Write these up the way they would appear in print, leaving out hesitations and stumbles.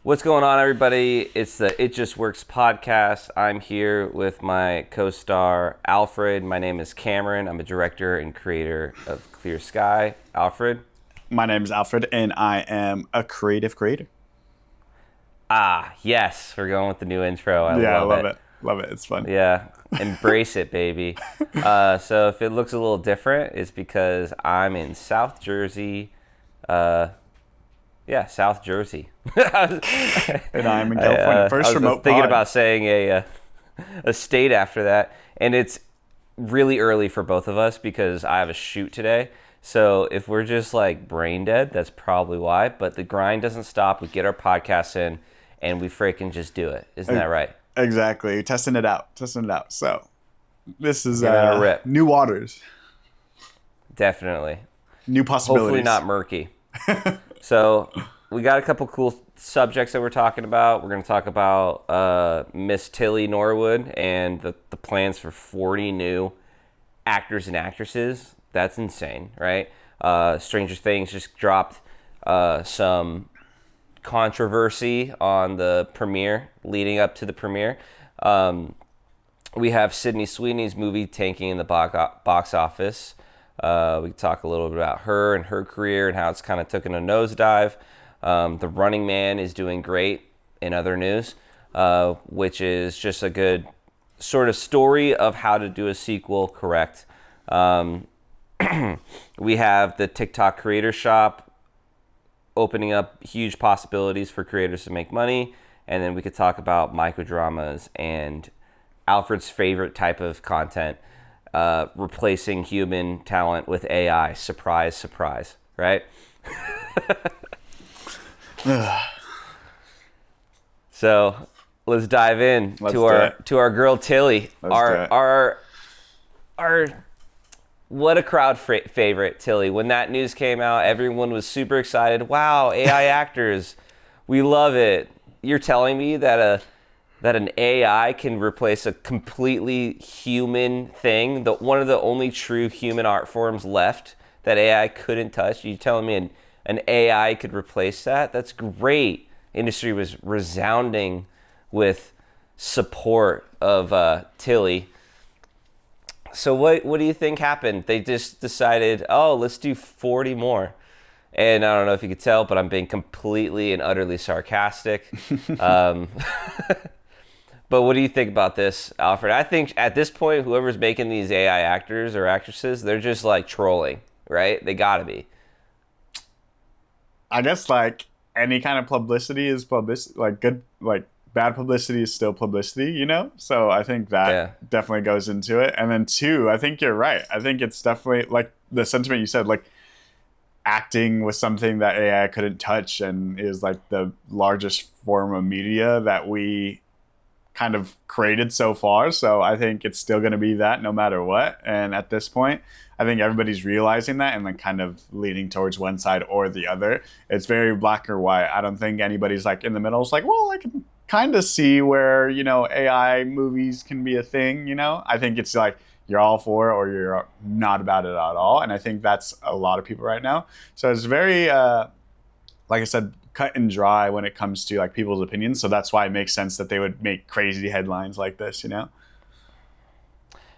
What's going on, everybody? It's the It Just Works podcast. I'm here with my co-star, Alfred. My name is Cameron. I'm a director and creator of Clear Sky. Alfred? My name is Alfred, and I am a creative creator. Ah, yes. We're going with the new intro. I love it. Love it. It's fun. Yeah. Embrace it, baby. So if it looks a little different, it's because I'm in South Jersey. South Jersey. And I'm in California. I was thinking about saying a state after that, and it's really early for both of us because I have a shoot today. So if we're just like brain dead, that's probably why. But the grind doesn't stop. We get our podcasts in, and we freaking just do it. Isn't that right? Exactly. Testing it out. So this is new waters. Definitely. New possibilities. Hopefully not murky. So we got a couple cool subjects that we're talking about. We're going to talk about Miss Tilly Norwood and the plans for 40 new actors and actresses. That's insane, right? Stranger Things just dropped some controversy on the premiere, leading up to the premiere. We have Sydney Sweeney's movie tanking in the box office. We talk a little bit about her and her career and how it's kind of taken a nosedive. The Running Man is doing great in other news, which is just a good sort of story of how to do a sequel correct. We have the TikTok Creator Shop opening up huge possibilities for creators to make money. And then we could talk about microdramas and Alfred's favorite type of content, replacing human talent with AI. Surprise, surprise, right? So let's dive in to our girl Tilly. Our what a crowd favorite, Tilly. When that news came out, everyone was super excited. Wow, AI actors, we love it. You're telling me that an AI can replace a completely human thing, one of the only true human art forms left that AI couldn't touch? You're telling me an AI could replace that? That's great. Industry was resounding with support of Tilly. So what do you think happened? They just decided, let's do 40 more. And I don't know if you could tell, but I'm being completely and utterly sarcastic. But what do you think about this, Alfred? I think at this point, whoever's making these AI actors or actresses, they're just like trolling, right? They gotta be. I guess like any kind of publicity is publicity. Like good, like bad publicity is still publicity, you know? So I think that definitely goes into it. And then two, I think you're right. I think it's definitely like the sentiment you said, like acting was something that AI couldn't touch and is like the largest form of media that we kind of created so far. So I think it's still going to be that no matter what. And at this point, I think everybody's realizing that and like kind of leaning towards one side or the other. It's very black or white. I don't think anybody's like in the middle. It's like, well, I can kind of see where, AI movies can be a thing, I think it's like you're all for it or you're not about it at all. And I think that's a lot of people right now. So it's very, like I said, cut and dry when it comes to like people's opinions. So that's why it makes sense that they would make crazy headlines like this,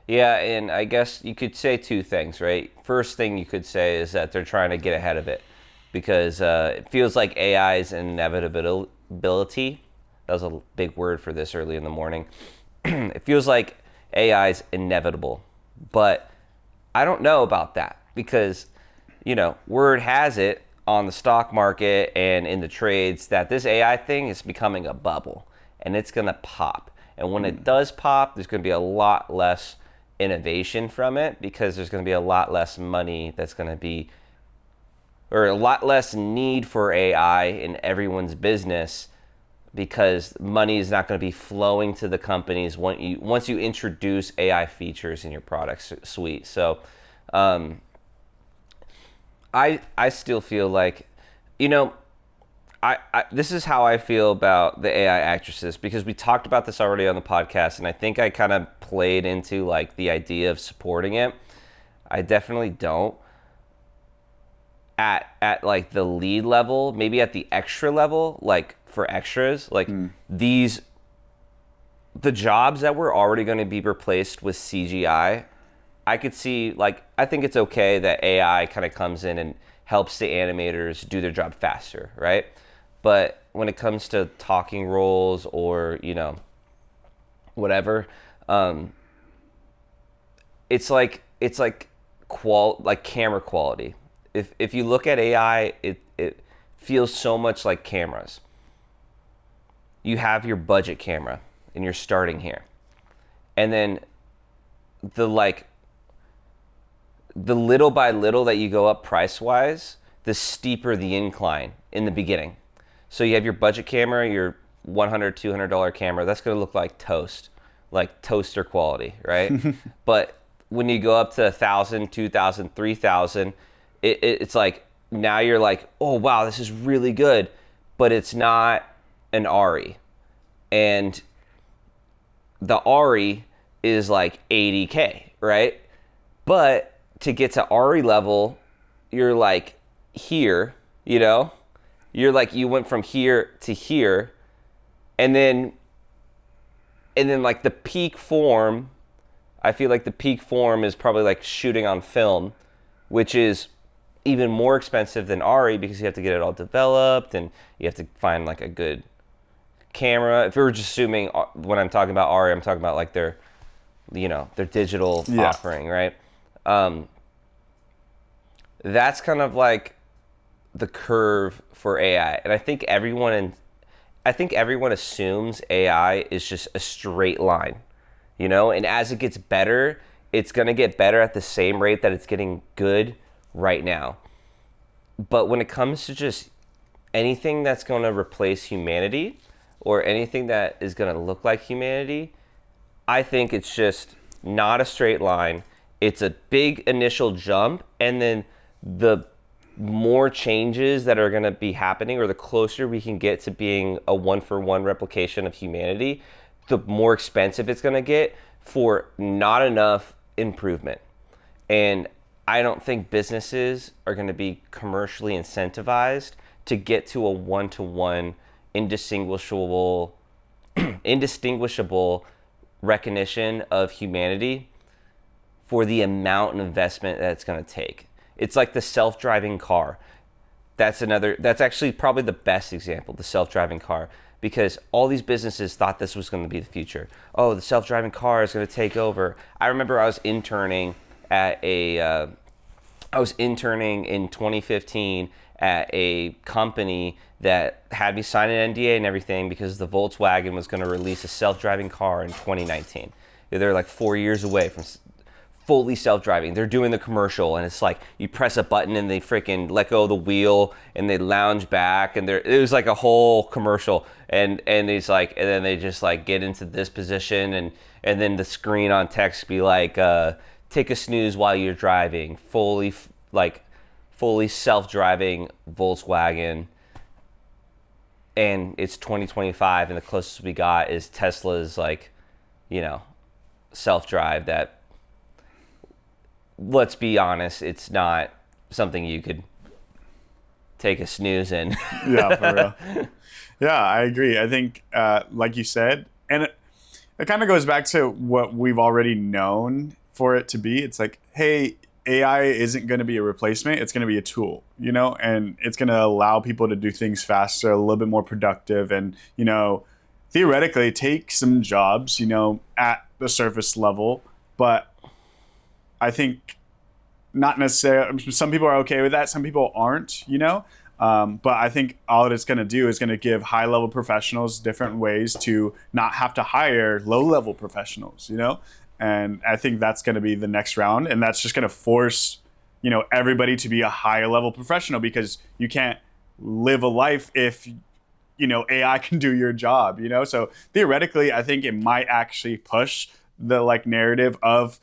Yeah, and I guess you could say two things, right? First thing you could say is that they're trying to get ahead of it because it feels like AI's inevitability. That was a big word for this early in the morning. It feels like AI's inevitable, but I don't know about that because, word has it on the stock market and in the trades that this AI thing is becoming a bubble and it's going to pop. And when it does pop, there's going to be a lot less innovation from it because there's going to be a lot less money that's going to be, or a lot less need for AI in everyone's business because money is not going to be flowing to the companies once you introduce AI features in your product suite. So I still feel like, this is how I feel about the AI actresses because we talked about this already on the podcast, and I think I kind of played into like the idea of supporting it. I definitely don't. at like the lead level, maybe at the extra level, like for extras, like the jobs that were already going to be replaced with CGI, I could see, like, I think it's okay that AI kind of comes in and helps the animators do their job faster, right? But when it comes to talking roles or, whatever, it's like camera quality. If you look at AI, it feels so much like cameras. You have your budget camera and you're starting here. And then the little by little that you go up price wise, the steeper the incline in the beginning. So you have your budget camera, your $100, $200 camera, that's gonna look like toast, like toaster quality, right? But when you go up to 1,000, 2,000, 3,000, it's like, now you're like, oh wow, this is really good, but it's not an Ari. And the Ari is like 80K, right? But to get to Ari level, you're like here, you're like, you went from here to here, and then like the peak form, I feel like the peak form is probably like shooting on film, which is even more expensive than Ari because you have to get it all developed and you have to find like a good camera. If we were just assuming, when I'm talking about Ari, I'm talking about like their digital offering, right? That's kind of like the curve for AI, and I think everyone assumes AI is just a straight line, and as it gets better, it's going to get better at the same rate that it's getting good right now. But when it comes to just anything that's going to replace humanity or anything that is going to look like humanity, I think it's just not a straight line. It's a big initial jump, and then the more changes that are going to be happening, or the closer we can get to being a one-for-one replication of humanity, the more expensive it's going to get for not enough improvement. And I don't think businesses are going to be commercially incentivized to get to a one-to-one indistinguishable recognition of humanity for the amount of investment that it's going to take. It's like the self-driving car. That's actually probably the best example, the self-driving car, because all these businesses thought this was going to be the future. Oh, the self-driving car is going to take over. I remember I was interning in 2015 at a company that had me sign an NDA and everything because the Volkswagen was going to release a self-driving car in 2019. They're like 4 years away from fully self-driving. They're doing the commercial, and it's like you press a button and they freaking let go of the wheel and they lounge back, and it was like a whole commercial. And it's like, and then they just like get into this position, and then the screen on text be like, take a snooze while you're driving. Fully self-driving Volkswagen. And it's 2025, and the closest we got is Tesla's like, self-drive that, let's be honest, it's not something you could take a snooze in. Yeah, for real. Yeah, I agree. I think, like you said, and it kind of goes back to what we've already known for it to be. It's like, hey, AI isn't going to be a replacement. It's going to be a tool, and it's going to allow people to do things faster, a little bit more productive, and, theoretically take some jobs, at the surface level. But I think not necessarily, some people are okay with that. Some people aren't, but I think all it's going to do is going to give high level professionals different ways to not have to hire low level professionals, And I think that's going to be the next round. And that's just going to force, everybody to be a higher level professional, because you can't live a life if, AI can do your job, So theoretically, I think it might actually push the narrative of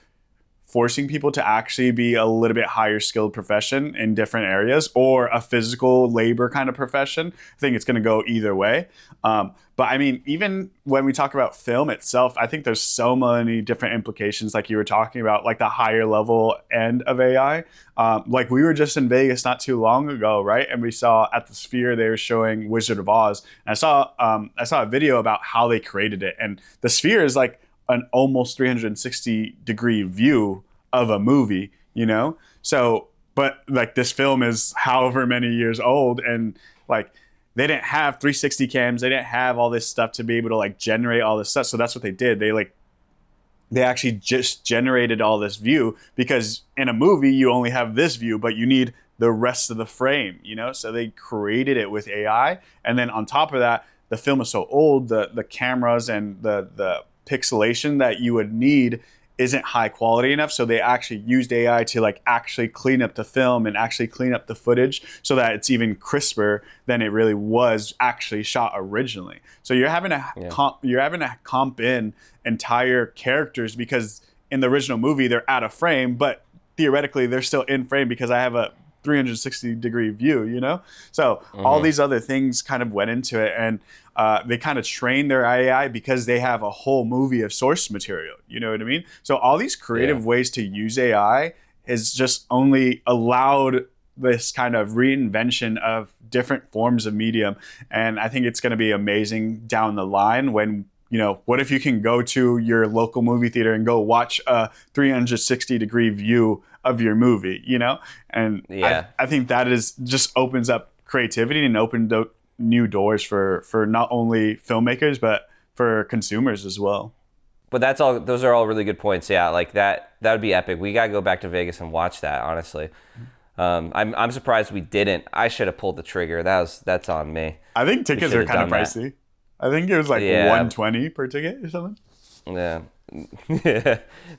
forcing people to actually be a little bit higher skilled profession in different areas, or a physical labor kind of profession. I think it's going to go either way. But I mean, even when we talk about film itself, I think there's so many different implications, like you were talking about, like the higher level end of AI. Like we were just in Vegas not too long ago, right? And we saw at the Sphere, they were showing Wizard of Oz. And I saw a video about how they created it. And the Sphere is like an almost 360 degree view of a movie, you know? So, but like this film is however many years old, and like they didn't have 360 cams, they didn't have all this stuff to be able to like generate all this stuff. So that's what they did. They actually just generated all this view, because in a movie you only have this view, but you need the rest of the frame, you know? So they created it with AI. And then on top of that, the film is so old, the cameras and the pixelation that you would need isn't high quality enough. So they actually used AI to like actually clean up the film and actually clean up the footage so that it's even crisper than it really was actually shot originally. So you're having to comp in entire characters, because in the original movie they're out of frame, but theoretically they're still in frame because I have a 360 degree view, you know? So all these other things kind of went into it, and they kind of trained their AI because they have a whole movie of source material, you know what I mean? So all these creative ways to use AI has just only allowed this kind of reinvention of different forms of medium. And I think it's going to be amazing down the line when, you know, what if you can go to your local movie theater and go watch a 360 degree view of your movie, you know? And I think that is just opens up creativity and opened up new doors for not only filmmakers, but for consumers as well. But those are all really good points. Yeah, like that would be epic. We got to go back to Vegas and watch that, honestly. I'm surprised we didn't. I should have pulled the trigger. That's on me. I think tickets are kind of pricey. I think it was like $120 per ticket or something. Yeah.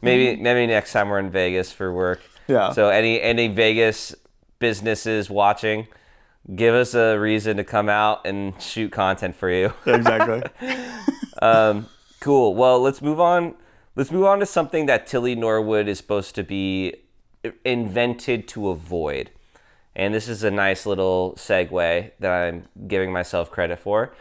maybe next time we're in Vegas for work. Yeah. So any Vegas businesses watching, give us a reason to come out and shoot content for you. Exactly. Cool. Well, let's move on. Let's move on to something that Tilly Norwood is supposed to be invented to avoid. And this is a nice little segue that I'm giving myself credit for.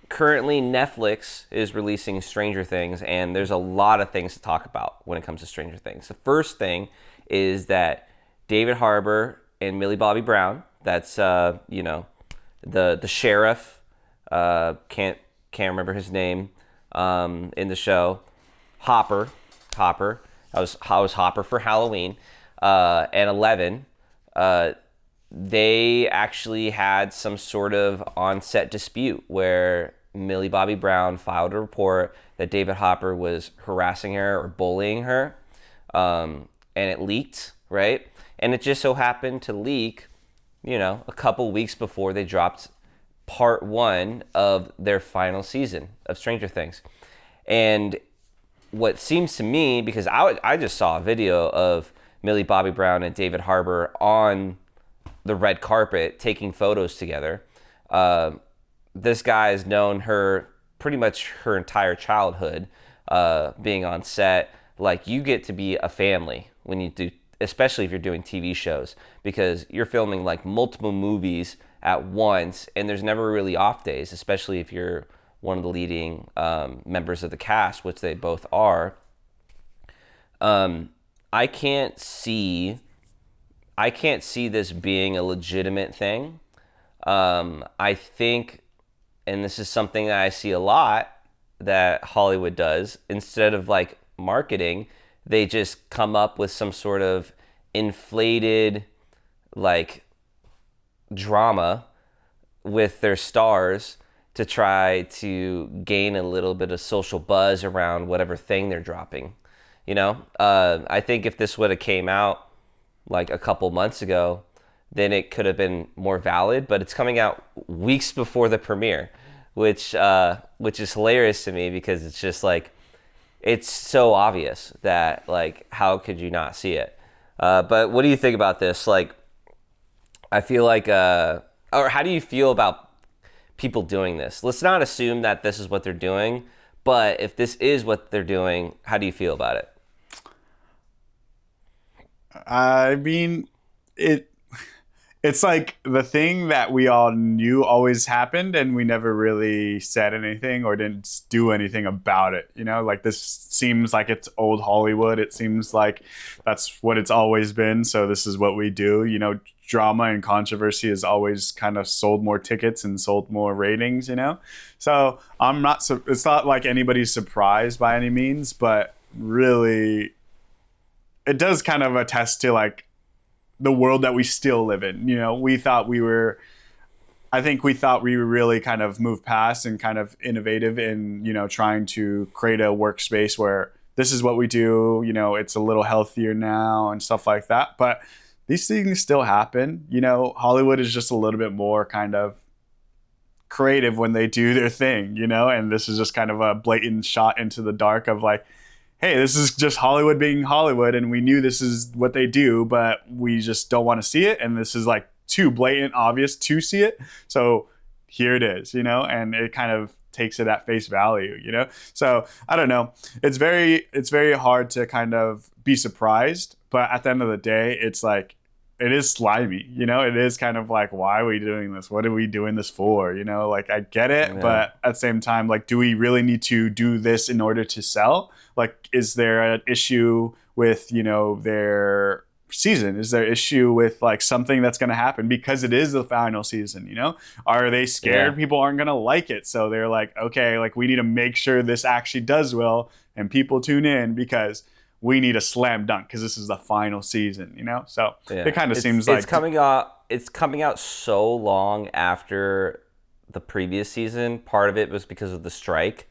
Currently, Netflix is releasing Stranger Things, and there's a lot of things to talk about when it comes to Stranger Things. The first thing is that David Harbour and Millie Bobby Brown, that's the sheriff, can't remember his name, in the show, Hopper. I was Hopper for Halloween, and 11. They actually had some sort of on-set dispute where Millie Bobby Brown filed a report that David Hopper was harassing her or bullying her, and it leaked, right? And it just so happened to leak, a couple weeks before they dropped part 1 of their final season of Stranger Things. And what seems to me, because I just saw a video of Millie Bobby Brown and David Harbour on the red carpet taking photos together. This guy has known her pretty much her entire childhood, being on set. Like, you get to be a family when you do, especially if you're doing TV shows, because you're filming like multiple movies at once, and there's never really off days, especially if you're one of the leading members of the cast, which they both are. I can't see this being a legitimate thing. I think, and this is something that I see a lot that Hollywood does, instead of like marketing, they just come up with some sort of inflated like drama with their stars to try to gain a little bit of social buzz around whatever thing they're dropping. I think if this would have came out like a couple months ago, then it could have been more valid, but it's coming out weeks before the premiere, which is hilarious to me, because it's just like, it's so obvious that, like, how could you not see it? But what do you think about this? Like, I feel like, or how do you feel about people doing this? Let's not assume that this is what they're doing, but if this is what they're doing, how do you feel about it? I mean, it it's like the thing that we all knew always happened and we never really said anything or didn't do anything about it. You know, like this seems like it's old Hollywood. It seems like that's what it's always been. So this is what we do. You know, drama and controversy has always kind of sold more tickets and sold more ratings, you know? So it's not like anybody's surprised by any means, but really it does kind of attest to like the world that we still live in. You know, I think we thought we were really kind of moved past and kind of innovative in, you know, trying to create a workspace where this is what we do, you know, it's a little healthier now and stuff like that. But these things still happen. You know, Hollywood is just a little bit more kind of creative when they do their thing, you know, and this is just kind of a blatant shot into the dark of like, hey, this is just Hollywood being Hollywood, and we knew this is what they do, but we just don't want to see it, and this is like too blatant, obvious to see it. So here it is, you know, and it kind of takes it at face value, you know. So I don't know. It's very hard to kind of be surprised, but at the end of the day, it's like it is slimy, you know. It is kind of like, why are we doing this? What are we doing this for? You know, like I get it, yeah. But at the same time, like, do we really need to do this in order to sell? Like, is there an issue with, you know, their season? Is there an issue with like something that's going to happen because it is the final season, you know? Are they scared people aren't going to like it? So they're like, okay, like we need to make sure this actually does well and people tune in because we need a slam dunk because this is the final season, you know? So it kind of seems like it's coming out so long after the previous season. Part of it was because of the strike.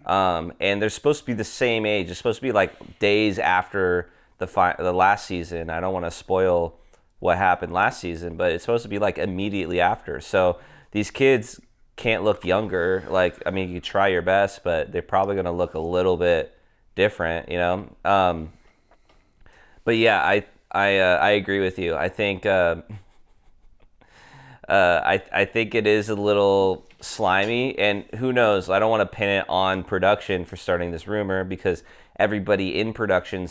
And they're supposed to be the same age. It's supposed to be like days after the last season. I don't want to spoil what happened last season, but it's supposed to be like immediately after. So these kids can't look younger. Like, I mean, you try your best, but they're probably going to look a little bit different, you know? But yeah, I agree with you. I think, I think it is a little slimy, and who knows? I don't want to pin it on production for starting this rumor because everybody in production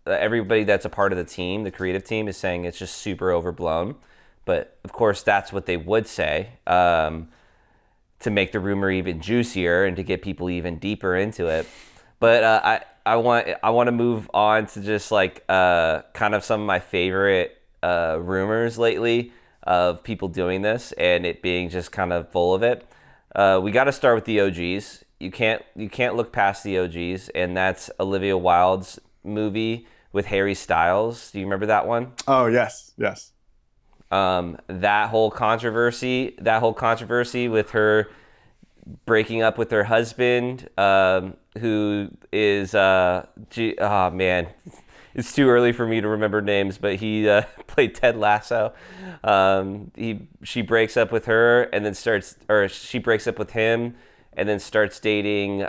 everybody that's a part of the team, the creative team, is saying it's just super overblown. But of course, that's what they would say to make the rumor even juicier and to get people even deeper into it. But I want to move on to just like kind of some of my favorite rumors lately of people doing this and it being just kind of full of it. We got to start with the OGs. You can't look past the OGs, and that's Olivia Wilde's movie with Harry Styles. Do you remember that one? Oh yes. That whole controversy with her breaking up with her husband, who is oh man. It's too early for me to remember names, but he played Ted Lasso. She breaks up with her and then she breaks up with him and then starts dating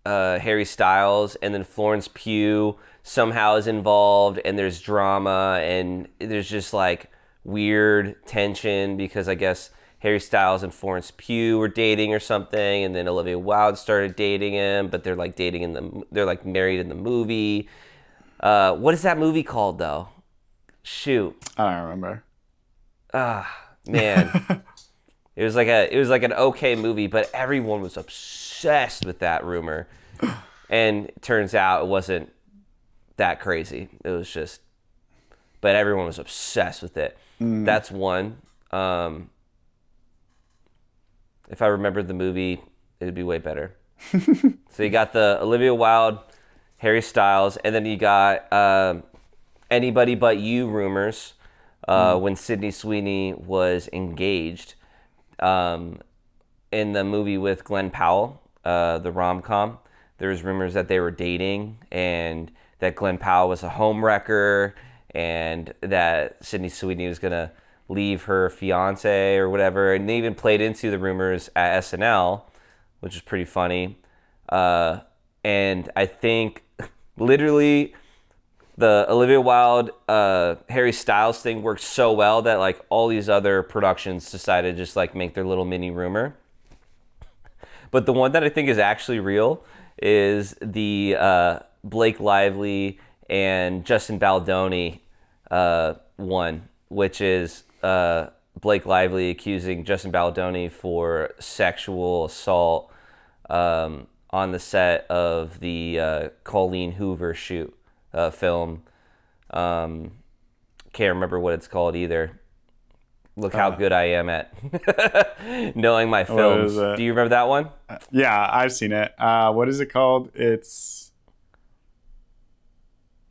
Harry Styles, and then Florence Pugh somehow is involved, and there's drama and there's just like weird tension because I guess Harry Styles and Florence Pugh were dating or something, and then Olivia Wilde started dating him, but they're like they're like married in the movie. What is that movie called though? Shoot. I don't remember. Man. It was like an okay movie, but everyone was obsessed with that rumor. And it turns out it wasn't that crazy. It was just, but everyone was obsessed with it. That's one. If I remembered the movie, it would be way better. So you got the Olivia Wilde, Harry Styles, and then you got Anybody But You rumors when Sydney Sweeney was engaged in the movie with Glenn Powell, the rom-com. There was rumors that they were dating and that Glenn Powell was a homewrecker and that Sydney Sweeney was going to leave her fiance or whatever, and they even played into the rumors at SNL, which is pretty funny. And I think literally the Olivia Wilde, Harry Styles thing worked so well that like all these other productions decided to just like make their little mini rumor. But the one that I think is actually real is the Blake Lively and Justin Baldoni one, which is Blake Lively accusing Justin Baldoni for sexual assault on the set of the Colleen Hoover film. Can't remember what it's called either. Look how good I am at knowing my films. Do you remember that one? Yeah, I've seen it. What is it called? It's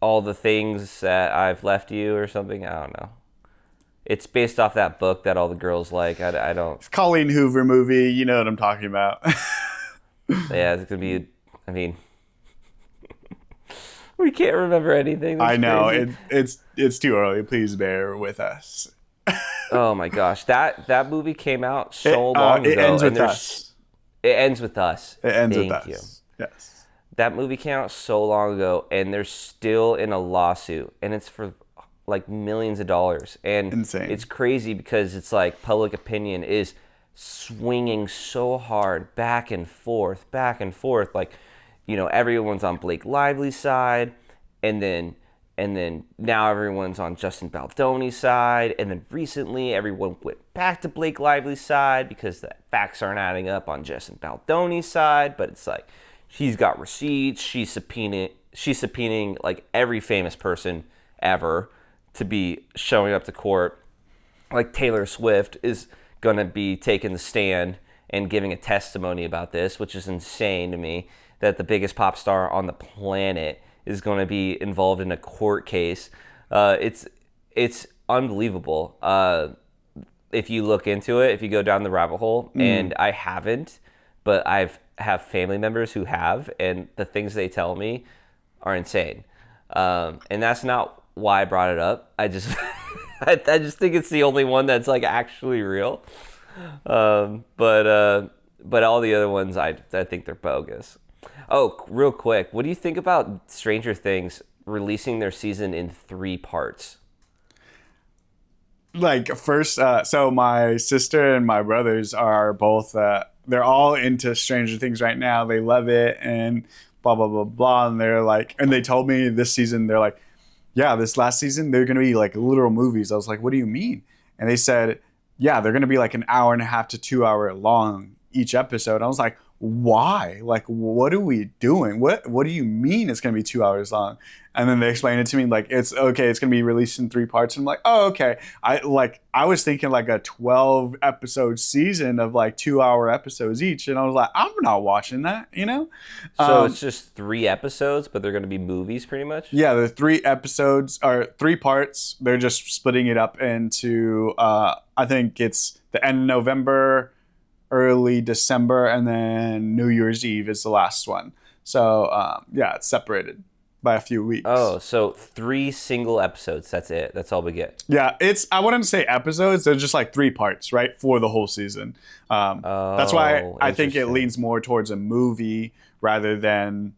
All the Things That I've Left You or something. I don't know. It's based off that book that all the girls like. I don't. It's Colleen Hoover movie. You know what I'm talking about. Yeah, it's gonna be. I mean, we can't remember anything. That's I know crazy. it's too early. Please bear with us. Oh my gosh, that movie came out so long ago. It ends with us. It ends with us. It ends Thank with us. you. Yes. That movie came out so long ago, and they're still in a lawsuit, and it's for like millions of dollars. And Insane. It's crazy because it's like public opinion is swinging so hard back and forth. Like, you know, everyone's on Blake Lively's side, and then now everyone's on Justin Baldoni's side, and then recently everyone went back to Blake Lively's side because the facts aren't adding up on Justin Baldoni's side. But it's like she's got receipts, she's subpoenaing like every famous person ever to be showing up to court. Like Taylor Swift is going to be taking the stand and giving a testimony about this, which is insane to me that the biggest pop star on the planet is going to be involved in a court case. It's unbelievable. If you look into it, if you go down the rabbit hole, and I haven't, but have family members who have, and the things they tell me are insane. And that's not why I brought it up. I just I just think it's the only one that's like actually real. But all the other ones, I think they're bogus. Oh, real quick, what do you think about Stranger Things releasing their season in 3 parts? Like first, so my sister and my brothers are both, they're all into Stranger Things right now. They love it and blah, blah, blah, blah. And they're like, and they told me this season, they're like, yeah, this last season, they're going to be like literal movies. I was like, what do you mean? And they said, yeah, they're going to be like an hour and a half to 2 hour long each episode. I was like, why? Like, what are we doing? What do you mean it's going to be 2 hours long? And then they explained it to me like, it's okay, it's going to be released in 3 parts. And I'm like, oh, okay. I was thinking like a 12 episode season of like 2 hour episodes each. And I was like, I'm not watching that, you know? So it's just 3 episodes, but they're going to be movies pretty much? Yeah, the 3 episodes are 3 parts. They're just splitting it up into, I think it's the end of November, early December, and then New Year's Eve is the last one. So yeah, it's separated by a few weeks. Oh, so 3 single episodes. That's it. That's all we get. Yeah, I wouldn't say episodes. They're just like 3 parts, right, for the whole season. That's why I think it leans more towards a movie rather than,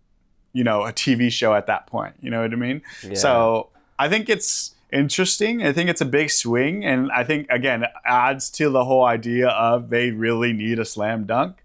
you know, a TV show at that point. You know what I mean? Yeah. So I think it's interesting. I think it's a big swing, and I think again it adds to the whole idea of they really need a slam dunk,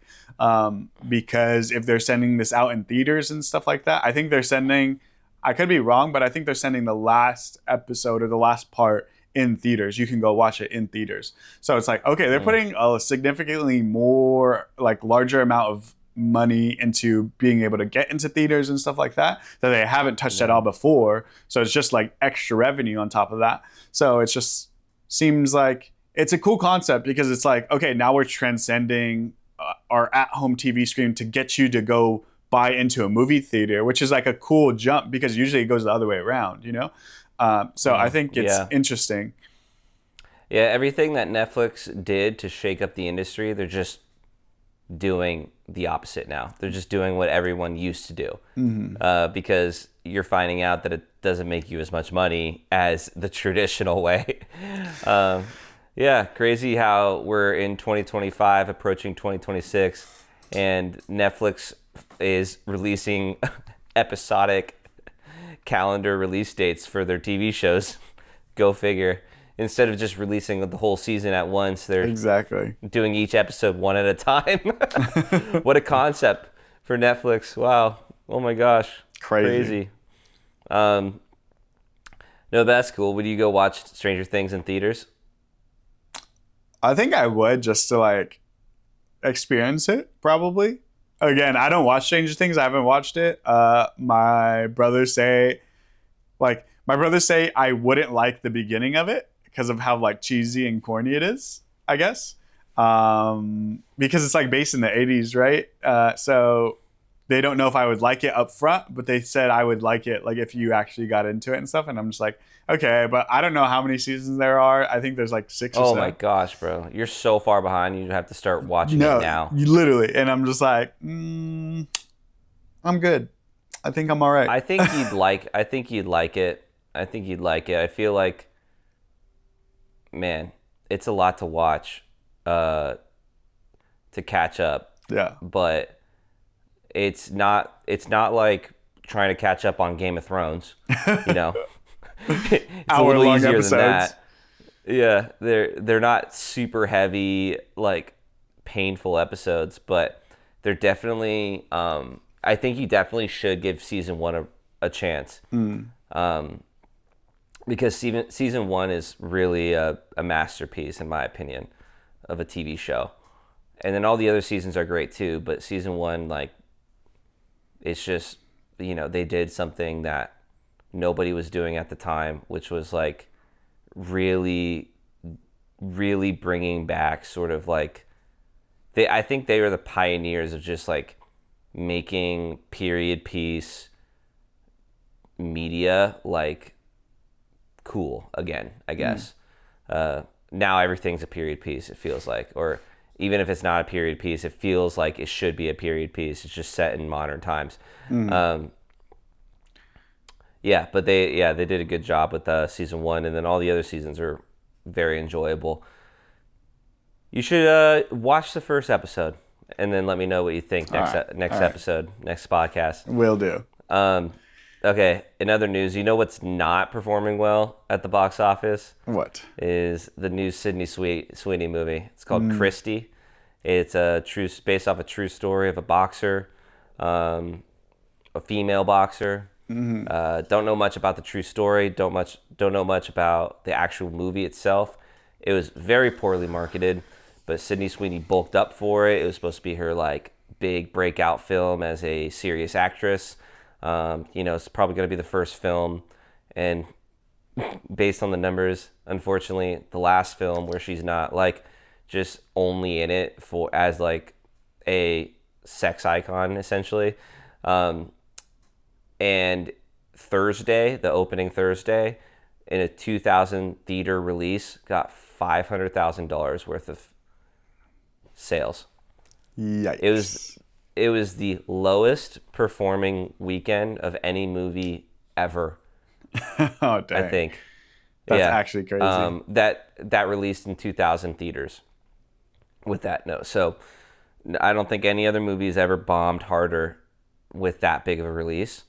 because if they're sending this out in theaters and stuff like that, I think they're sending, I could be wrong, but I think they're sending the last episode or the last part in theaters. You can go watch it in theaters. So it's like, okay, they're putting a significantly more, like, larger amount of money into being able to get into theaters and stuff like that they haven't touched at all before. So it's just like extra revenue on top of that. So it just seems like it's a cool concept because it's like, okay, now we're transcending our at-home TV screen to get you to go buy into a movie theater, which is like a cool jump because usually it goes the other way around, you know? So I think it's interesting. Yeah, everything that Netflix did to shake up the industry, they're just doing the opposite now. They're just doing what everyone used to do, because you're finding out that it doesn't make you as much money as the traditional way. Yeah, crazy how we're in 2025, approaching 2026, and Netflix is releasing episodic calendar release dates for their TV shows. Go figure. Instead of just releasing the whole season at once, they're doing each episode one at a time. What a concept for Netflix. Wow. Oh my gosh. Crazy. No, that's cool. Would you go watch Stranger Things in theaters? I think I would, just to like experience it, probably. Again, I don't watch Stranger Things. I haven't watched it. My brothers say I wouldn't like the beginning of it because of how like cheesy and corny it is, I guess. Because it's like based in the 80s, right? So they don't know if I would like it up front, but they said I would like it like if you actually got into it and stuff. And I'm just like, okay, but I don't know how many seasons there are. I think there's like 6 or so. Oh my gosh, bro. You're so far behind. You have to start watching it now. Literally. And I'm just like, I'm good. I think I'm all right. I think you'd like it. I think you'd like it. I feel like, man, it's a lot to watch to catch up. Yeah. But it's not like trying to catch up on Game of Thrones, you know. It's a little easier episodes. than that. Yeah, they're not super heavy, like painful episodes, but they're definitely. I think you definitely should give season 1 a chance, because season 1 is really a masterpiece, in my opinion, of a TV show, and then all the other seasons are great too. But season 1, like, it's just, they did something that nobody was doing at the time, which was like really, really bringing back sort of like I think they were the pioneers of just like making period piece media like cool again, I guess. Now everything's a period piece, it feels like, or even if it's not a period piece, it feels like it should be a period piece. It's just set in modern times. Yeah, but they did a good job with season 1, and then all the other seasons are very enjoyable. You should watch the first episode, and then let me know what you think next episode, next podcast. Will do. Okay, in other news, you know what's not performing well at the box office? What? Is the new Sydney Sweeney movie. It's called Christy. It's based off a true story of a boxer, a female boxer. Don't know much about the true story. Don't know much about the actual movie itself. It was very poorly marketed, but Sydney Sweeney bulked up for it. It was supposed to be her like big breakout film as a serious actress. It's probably going to be the first film, and based on the numbers, unfortunately, the last film where she's not like just only in it as like a sex icon essentially. And Thursday, the opening Thursday, in a 2,000 theater release, got $500,000 worth of sales. Yikes. It was the lowest performing weekend of any movie ever. Oh, dang. I think. That's actually crazy. That released in 2,000 theaters with that note. So I don't think any other movie has ever bombed harder with that big of a release.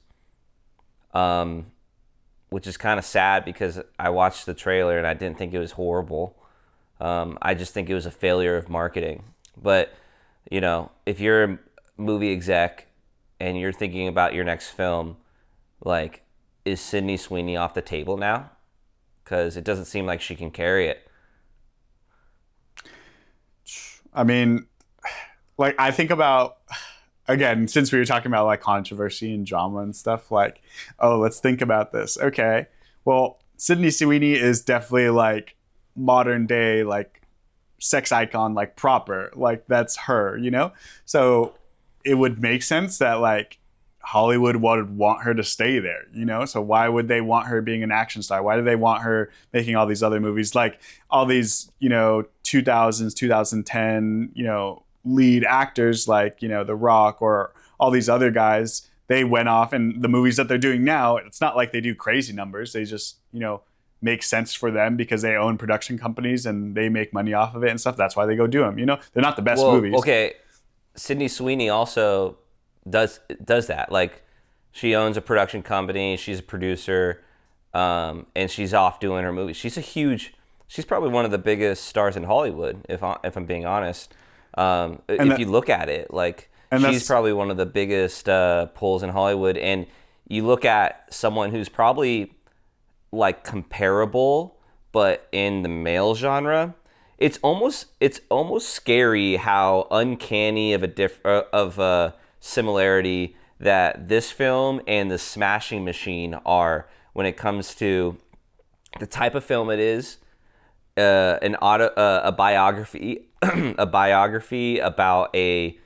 Which is kind of sad because I watched the trailer and I didn't think it was horrible. I just think it was a failure of marketing. But, if you're a movie exec and you're thinking about your next film, like, is Sydney Sweeney off the table now? Because it doesn't seem like she can carry it. I mean, like, I think about, again, since we were talking about like controversy and drama and stuff, like, oh, let's think about this. Okay, well, Sydney Sweeney is definitely like modern day, like sex icon, like proper, like that's her, So it would make sense that like Hollywood would want her to stay there, So why would they want her being an action star? Why do they want her making all these other movies, like all these, 2000s, 2010, lead actors like, The Rock or all these other guys? They went off, and the movies that they're doing now, it's not like they do crazy numbers. They just, make sense for them because they own production companies and they make money off of it and stuff. That's why they go do them. They're not the best movies. Okay, Sydney Sweeney also does that. Like, she owns a production company. She's a producer, and she's off doing her movies. She's probably one of the biggest stars in Hollywood, if I'm being honest. If you look at it, like, she's probably one of the biggest pulls in Hollywood. And you look at someone who's probably like comparable, but in the male genre, it's almost scary how uncanny of a similarity that this film and The Smashing Machine are when it comes to the type of film it is, a biography, a biography about a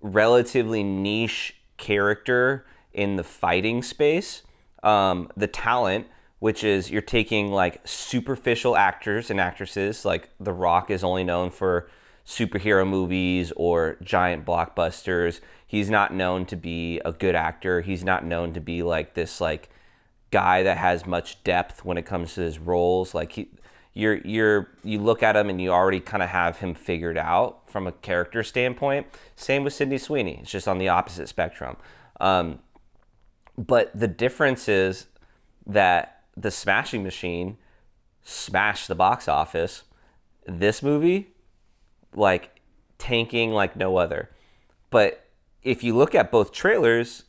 relatively niche character in the fighting space. The talent, which is you're taking like superficial actors and actresses, like The Rock is only known for superhero movies or giant blockbusters. He's not known to be a good actor. He's not known to be like this like guy that has much depth when it comes to his roles. Like you look at him and you already kind of have him figured out from a character standpoint. Same with Sydney Sweeney. It's just on the opposite spectrum. But the difference is that The Smashing Machine smashed the box office. This movie, like, tanking like no other. But if you look at both trailers,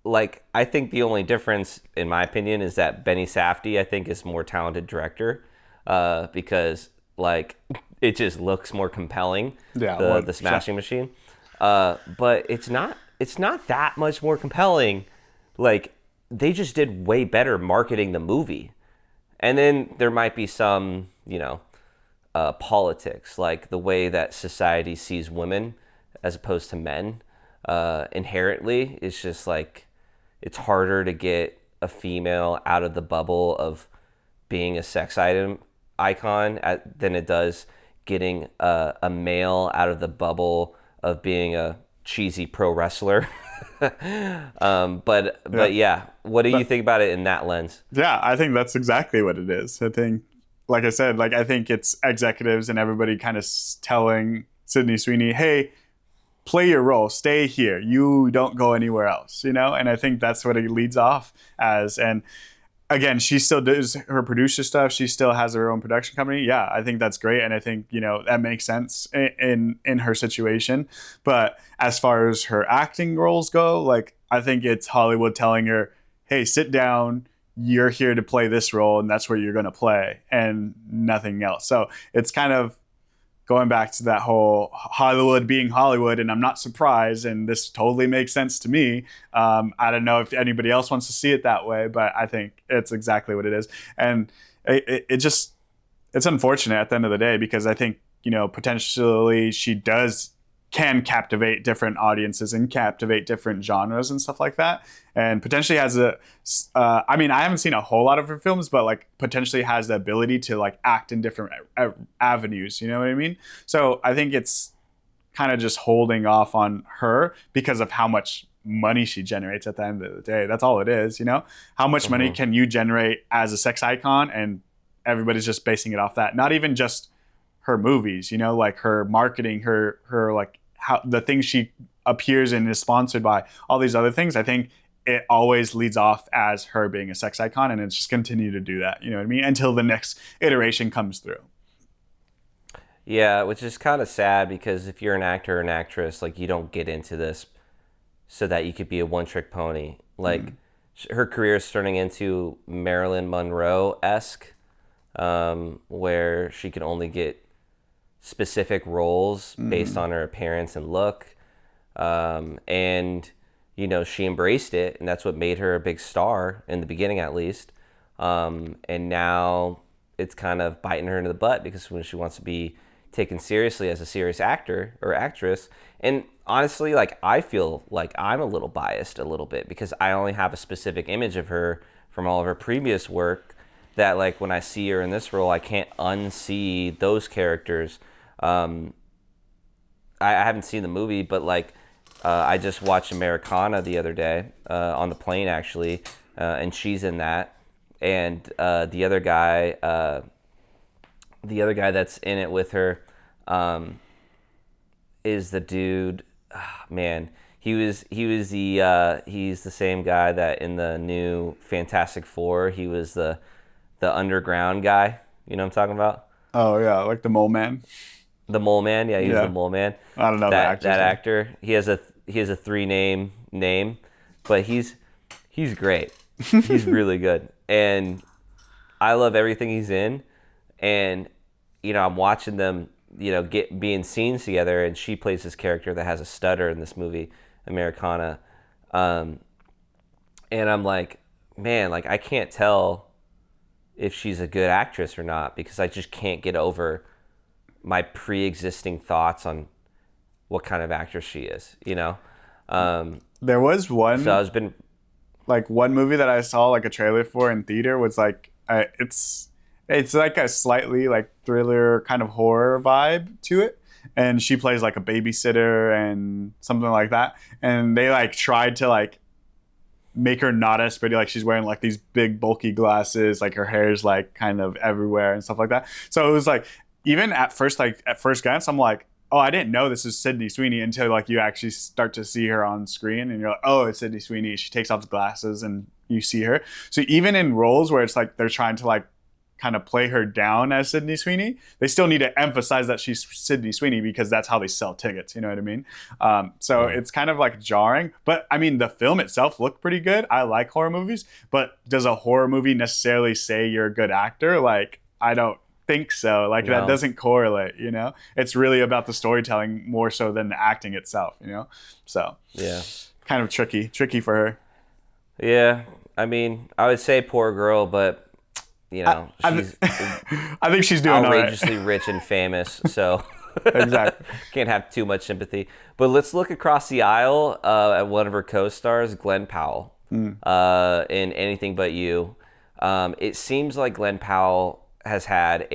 like, I think the only difference, in my opinion, is that Benny Safdie, I think, is more talented director, because, like, it just looks more compelling, the Smashing Machine. But it's not that much more compelling. Like, they just did way better marketing the movie. And then there might be some, politics, like the way that society sees women as opposed to men. Inherently, it's just like, it's harder to get a female out of the bubble of being a sex icon than it does getting a male out of the bubble of being a cheesy pro wrestler. But yeah, what do you think about it in that lens? Yeah, I think that's exactly what it is. I think, like I said, I think it's executives and everybody kind of telling Sydney Sweeney, hey, play your role, stay here. You don't go anywhere else, And I think that's what it leads off as. And again, she still does her producer stuff. She still has her own production company. Yeah, I think that's great. And I think, that makes sense in her situation. But as far as her acting roles go, I think it's Hollywood telling her, hey, sit down. You're here to play this role, and that's where you're going to play, and nothing else. So it's kind of going back to that whole Hollywood being Hollywood, and I'm not surprised, and this totally makes sense to me. I don't know if anybody else wants to see it that way, but I think it's exactly what it is. And it's unfortunate at the end of the day, because I think, potentially she can captivate different audiences and captivate different genres and stuff like that. And potentially has I haven't seen a whole lot of her films, but potentially has the ability to act in different avenues. You know what I mean? So I think it's kind of just holding off on her because of how much money she generates at the end of the day. That's all it is. How much money can you generate as a sex icon? And everybody's just basing it off that. Not even just her movies, her marketing, her how the things she appears in is sponsored by, all these other things. I think it always leads off as her being a sex icon, and it's just continue to do that, you know what I mean, until the next iteration comes through. Yeah, which is kind of sad, because if you're an actor or an actress, you don't get into this so that you could be a one-trick pony. Her career is turning into Marilyn Monroe-esque, where she can only get specific roles based on her appearance and look. And, she embraced it, and that's what made her a big star in the beginning, at least. And now it's kind of biting her in the butt, because when she wants to be taken seriously as a serious actor or actress, and honestly, I feel like I'm a little biased a little bit, because I only have a specific image of her from all of her previous work, that when I see her in this role, I can't unsee those characters. I haven't seen the movie, but I just watched Americana the other day, on the plane actually, and she's in that. And the other guy that's in it with her, is the dude. Man, he's the same guy that in the new Fantastic Four, he was the underground guy. You know what I'm talking about? Oh yeah, the Mole Man. The Mole Man, yeah, he's the Mole Man. I don't know that actor. He has a 3-name name, but he's He's great. He's really good. And I love everything he's in. And, I'm watching them, be in scenes together, and she plays this character that has a stutter in this movie, Americana. And I'm like, man, like, I can't tell if she's a good actress or not, because I just can't get over my pre-existing thoughts on what kind of actress she is, There was one. So I've been like one movie that I saw like a trailer for in theater was like it's like a slightly like thriller kind of horror vibe to it, and she plays like a babysitter and something like that, and they like tried to like make her not as pretty, like she's wearing like these big bulky glasses, like her hair's like kind of everywhere and stuff like that. So it was like, even at first glance I'm like, oh, I didn't know this is Sydney Sweeney until like you actually start to see her on screen, and you're like, oh, it's Sydney Sweeney. She takes off the glasses and you see her. So even in roles where it's like they're trying to like kind of play her down as Sydney Sweeney, they still need to emphasize that she's Sydney Sweeney, because that's how they sell tickets. You know what I mean? So it's kind of like jarring. But I mean, the film itself looked pretty good. I like horror movies, but does a horror movie necessarily say you're a good actor? Like, I don't think so. Like, that doesn't correlate, It's really about the storytelling more so than the acting itself, So yeah, kind of tricky for her. Yeah, I mean, I would say poor girl, but she's I think she's doing outrageously all right. rich and famous, so Exactly. Can't have too much sympathy. But let's look across the aisle at one of her co-stars, Glenn Powell, in Anything But You. It seems like Glenn Powell has had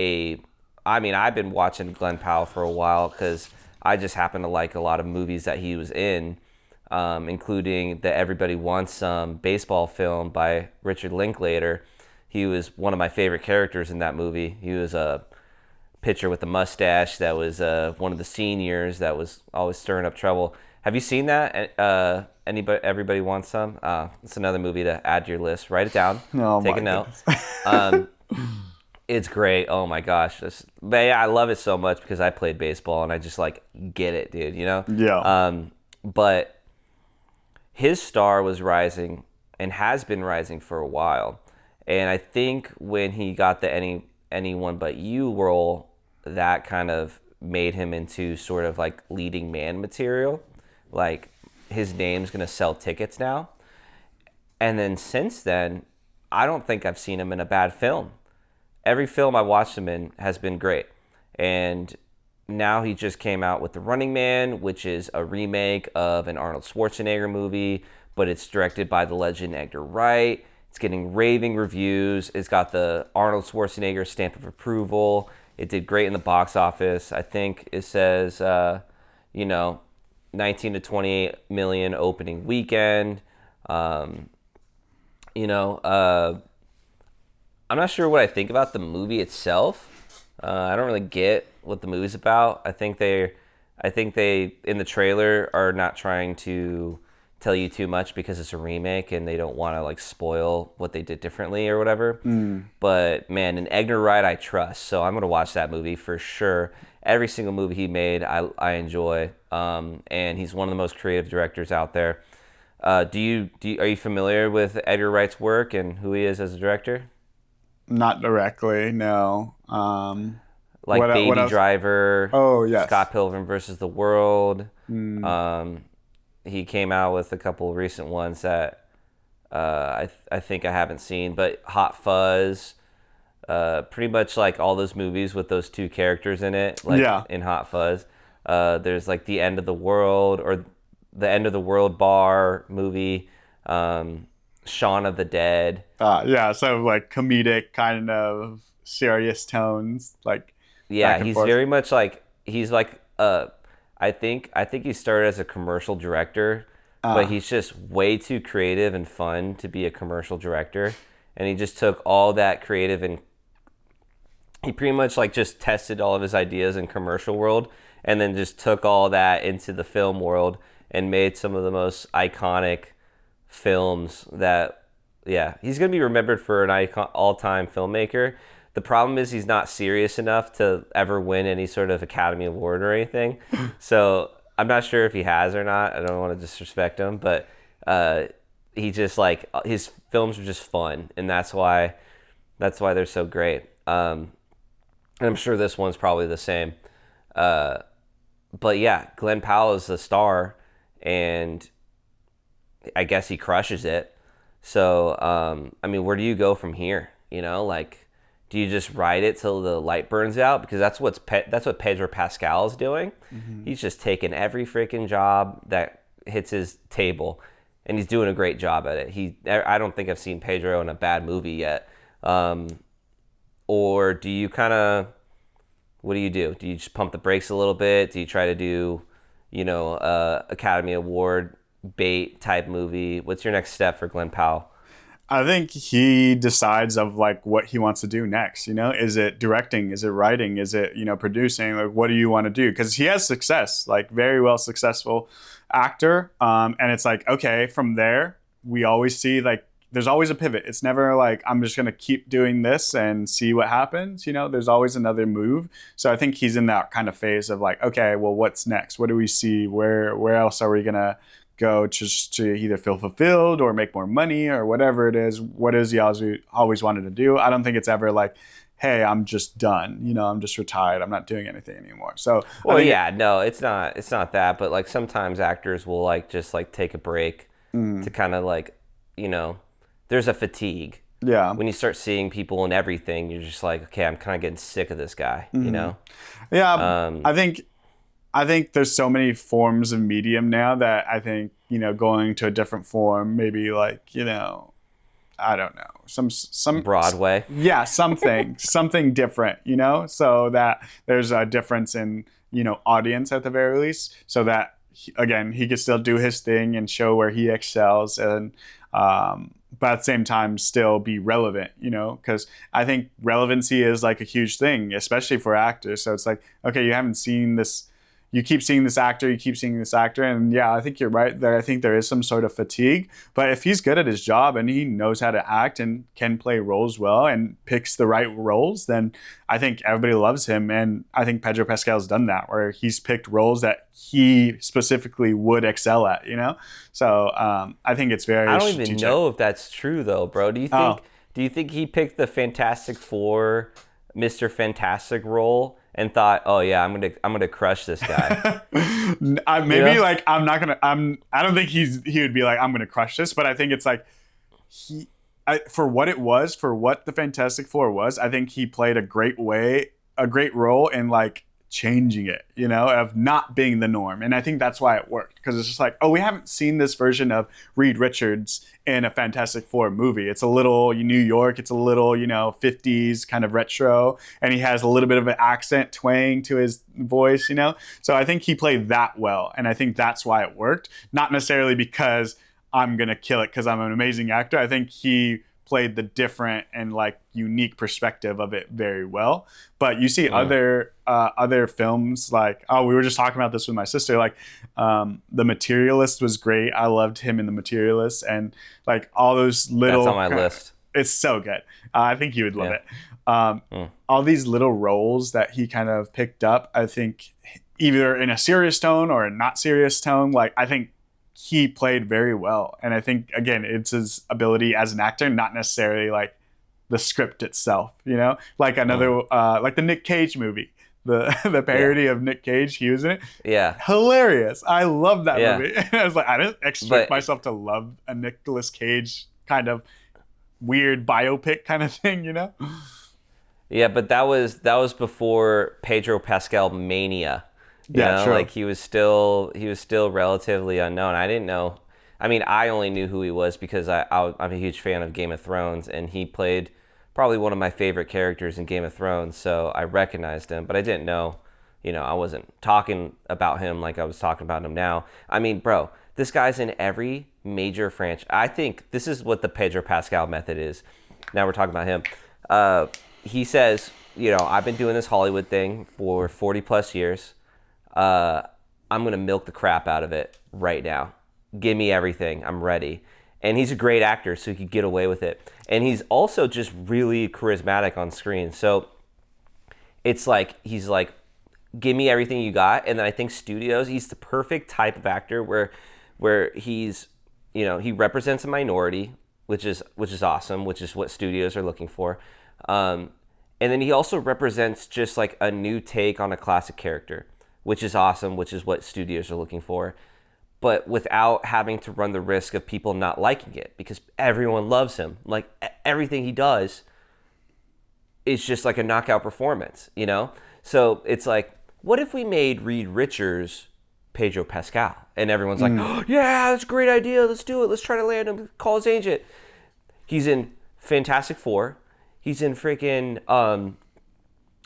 I've been watching Glenn Powell for a while because I just happen to like a lot of movies that he was in, including the Everybody Wants Some baseball film by Richard Linklater. He was one of my favorite characters in that movie. He was a pitcher with a mustache that was one of the seniors that was always stirring up trouble. Have you seen that? Everybody Wants Some? It's another movie to add to your list. Write it down. Take a note. It's great. Oh my gosh. But yeah, I love it so much because I played baseball and I just like get it, dude, Yeah. But his star was rising and has been rising for a while. And I think when he got the Anyone But You role, that kind of made him into sort of like leading man material. Like, his name's going to sell tickets now. And then since then, I don't think I've seen him in a bad film. Every film I watched him in has been great. And now he just came out with The Running Man, which is a remake of an Arnold Schwarzenegger movie, but it's directed by the legend Edgar Wright. It's getting raving reviews. It's got the Arnold Schwarzenegger stamp of approval. It did great in the box office. I think it says, 19 to 28 million opening weekend. I'm not sure what I think about the movie itself. I don't really get what the movie's about. I think they in the trailer are not trying to tell you too much because it's a remake and they don't want to like spoil what they did differently or whatever. But man, in Edgar Wright I trust, so I'm gonna watch that movie for sure. Every single movie he made I enjoy, and he's one of the most creative directors out there. Are you familiar with Edgar Wright's work and who he is as a director? Not directly, no. Like Baby Driver. Oh, yes. Scott Pilgrim versus the World. He came out with a couple of recent ones that I think I haven't seen, but Hot Fuzz. Pretty much like all those movies with those two characters in it, like in Hot Fuzz. There's like The End of the World, or the End of the World bar movie. Shaun of the Dead. So like comedic kind of serious tones, like he's forth. Very much like I think he started as a commercial director, but he's just way too creative and fun to be a commercial director, and he just took all that creative and he pretty much like just tested all of his ideas in commercial world and then just took all that into the film world and made some of the most iconic films that, he's going to be remembered for an all-time filmmaker. The problem is he's not serious enough to ever win any sort of Academy Award or anything. So I'm not sure if he has or not. I don't want to disrespect him, but he just like his films are just fun, and that's why they're so great. And I'm sure this one's probably the same. But yeah, Glenn Powell is the star, and I guess he crushes it. So, I mean, where do you go from here? Like, do you just ride it till the light burns out? Because that's what Pedro Pascal is doing. Mm-hmm. He's just taking every freaking job that hits his table, and he's doing a great job at it. I don't think I've seen Pedro in a bad movie yet. Or do you what do you do? Do you just pump the brakes a little bit? Do you try to do, Academy Award bait type movie? What's your next step for Glenn Powell? I think he decides of like what he wants to do next. Is it directing? Is it writing? Is it, producing? Like, what do you want to do? Because he has success, like very well successful actor. And it's like, okay, from there, we always see like, there's always a pivot. It's never like, I'm just going to keep doing this and see what happens. There's always another move. So I think he's in that kind of phase of like, okay, well, what's next? What do we see? Where else are we going to go just to either feel fulfilled or make more money or whatever it is? What is he always wanted to do? I don't think it's ever like, hey, I'm just done. I'm just retired. I'm not doing anything anymore. So, well, no, it's not that. But like sometimes actors will like just like take a break to kind of like, there's a fatigue. Yeah. When you start seeing people and everything, you're just like, okay, I'm kind of getting sick of this guy, Yeah. I think there's so many forms of medium now that I think, going to a different form, maybe like, I don't know, some Broadway. Yeah, something different, so that there's a difference in, audience at the very least, so that again, he could still do his thing and show where he excels, and but at the same time still be relevant, because I think relevancy is like a huge thing, especially for actors. So it's like, okay, you haven't seen this, you keep seeing this actor, and yeah, I think you're right there. I think there is some sort of fatigue, but if he's good at his job and he knows how to act and can play roles well and picks the right roles, then I think everybody loves him. And I think Pedro Pascal's done that, where he's picked roles that he specifically would excel at, So I think it's very. I don't even know if that's true though, bro. Do you think he picked the Fantastic Four, Mr. Fantastic role and thought, oh yeah, I'm gonna crush this guy? Like I don't think he would be like, I'm gonna crush this, but I think it's like for what the Fantastic Four was, I think he played a great role in like changing it, of not being the norm. And I think that's why it worked, because it's just like, oh, we haven't seen this version of Reed Richards in a Fantastic Four movie. It's a little New York, it's a little, 50s kind of retro, and he has a little bit of an accent twang to his voice, So I think he played that well, and I think that's why it worked. Not necessarily because I'm going to kill it because I'm an amazing actor. I think he played the different and like unique perspective of it very well. But you see other films like, we were just talking about this with my sister, like The Materialist was great. I loved him in The Materialist, and like all those little. That's on my list. It's so good. I think you would love it. All these little roles that he kind of picked up, I think either in a serious tone or a not serious tone, like I think he played very well. And I think, again, it's his ability as an actor, not necessarily like the script itself, like another, like the Nick Cage movie, the parody of Nick Cage, he was in it. Yeah. Hilarious. I love that movie. I was like, I didn't expect myself to love a Nicolas Cage kind of weird biopic kind of thing, Yeah, but that was before Pedro Pascal mania. True. Like he was still relatively unknown. I didn't know. I mean, I only knew who he was because I'm a huge fan of Game of Thrones, and he played probably one of my favorite characters in Game of Thrones, so I recognized him, but I didn't know, I wasn't talking about him like I was talking about him now. I mean, bro, this guy's in every major franchise. I think this is what the Pedro Pascal method is. Now we're talking about him. He says, I've been doing this Hollywood thing for 40 plus years. I'm going to milk the crap out of it right now. Give me everything. I'm ready. And he's a great actor, so he could get away with it. And he's also just really charismatic on screen. So it's like, he's like, give me everything you got. And then I think studios, he's the perfect type of actor where he's he represents a minority, which is awesome, which is what studios are looking for. And then he also represents just like a new take on a classic character, which is awesome, which is what studios are looking for, but without having to run the risk of people not liking it, because everyone loves him. Like everything he does is just like a knockout performance, So it's like, what if we made Reed Richards Pedro Pascal? And everyone's like, oh, yeah, that's a great idea. Let's do it. Let's try to land him. Call his agent. He's in Fantastic Four. He's in freaking,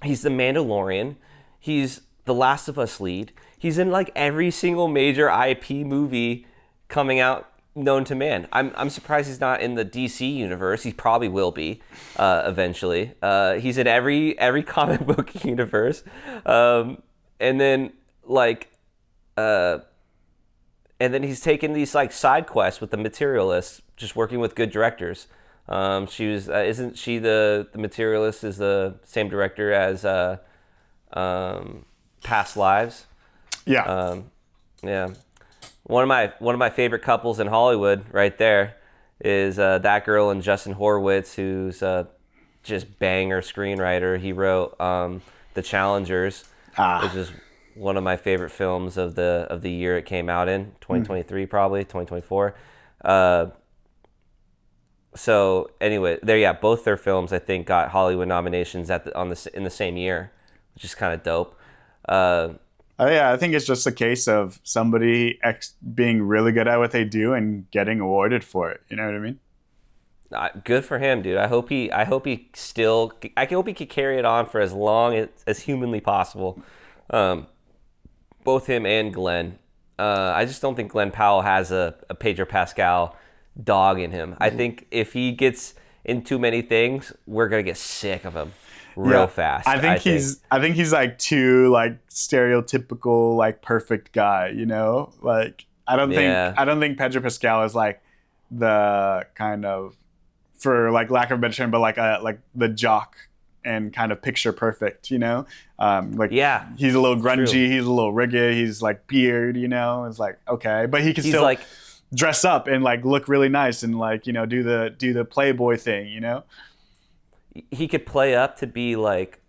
he's the Mandalorian. He's the Last of Us lead. He's in like every single major IP movie coming out known to man. I'm surprised he's not in the DC universe. He probably will be eventually. He's in every comic book universe. And then he's taken these like side quests with the Materialist, just working with good directors. She was isn't she the Materialist is the same director as Past Lives? Yeah. Yeah. One of my favorite couples in Hollywood right there is that girl and Justin Horwitz, who's just banger screenwriter. He wrote The Challengers, which is one of my favorite films of the year it came out in, 2023 probably, 2024. So anyway, both their films I think got Hollywood nominations in the same year, which is kind of dope. Yeah, I think it's just a case of somebody being really good at what they do and getting awarded for it. You know what I mean? Good for him, dude. I hope he could carry it on for as long as humanly possible. Both him and Glenn. I just don't think Glenn Powell has a Pedro Pascal dog in him. I think if he gets in too many things, we're gonna get sick of him real fast. I think he's like too like stereotypical like perfect guy, Like I don't think Pedro Pascal is like the kind of, for like lack of a better term, but like the jock and kind of picture perfect, he's a little grungy, true. He's a little rigid, he's like beard, it's like okay, but he can still like dress up and like look really nice and like do the Playboy thing, He could play up to be like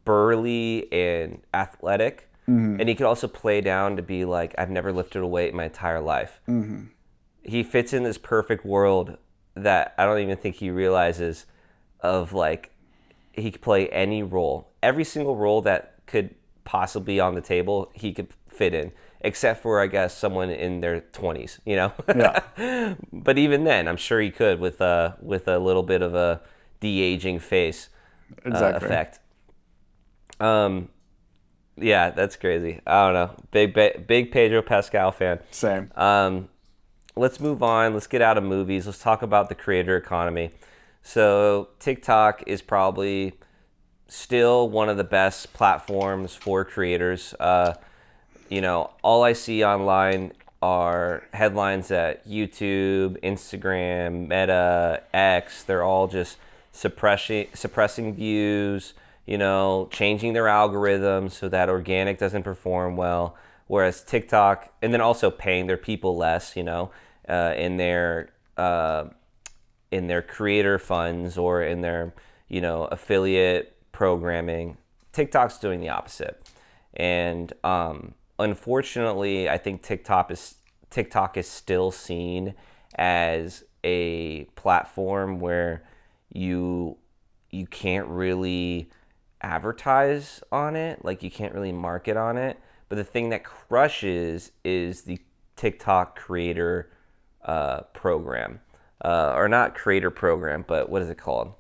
burly and athletic, and he could also play down to be like, I've never lifted a weight in my entire life. He fits in this perfect world that I don't even think he realizes of, like, he could play any role. Every single role that could possibly be on the table, he could fit in, except for, I guess, someone in their 20s, Yeah. But even then, I'm sure he could with a little bit of a de-aging face effect. Yeah, that's crazy. I don't know. Big Pedro Pascal fan. Same. Let's move on. Let's get out of movies. Let's talk about the creator economy. So TikTok is probably still one of the best platforms for creators. All I see online are headlines that YouTube, Instagram, Meta, X, they're all just suppressing views, changing their algorithms so that organic doesn't perform well. Whereas TikTok, and then also paying their people less, in their creator funds or in their, affiliate programming. TikTok's doing the opposite. And unfortunately, I think TikTok is still seen as a platform where you can't really advertise on it, like you can't really market on it. But the thing that crushes is the TikTok creator program, or not creator program, but what is it called?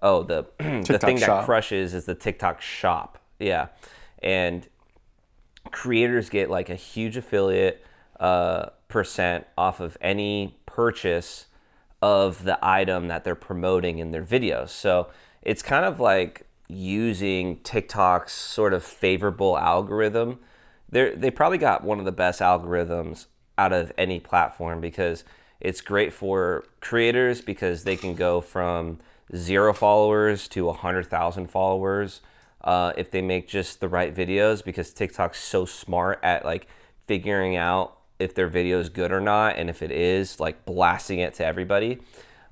Oh, the thing Shop. That crushes is the TikTok Shop. Yeah, and creators get like a huge affiliate percent off of any purchase of the item that they're promoting in their videos. So it's kind of like using TikTok's sort of favorable algorithm. They probably got one of the best algorithms out of any platform, because it's great for creators because they can go from 0 followers to 100,000 followers if they make just the right videos, because TikTok's so smart at like figuring out if their video is good or not, and if it is, like blasting it to everybody.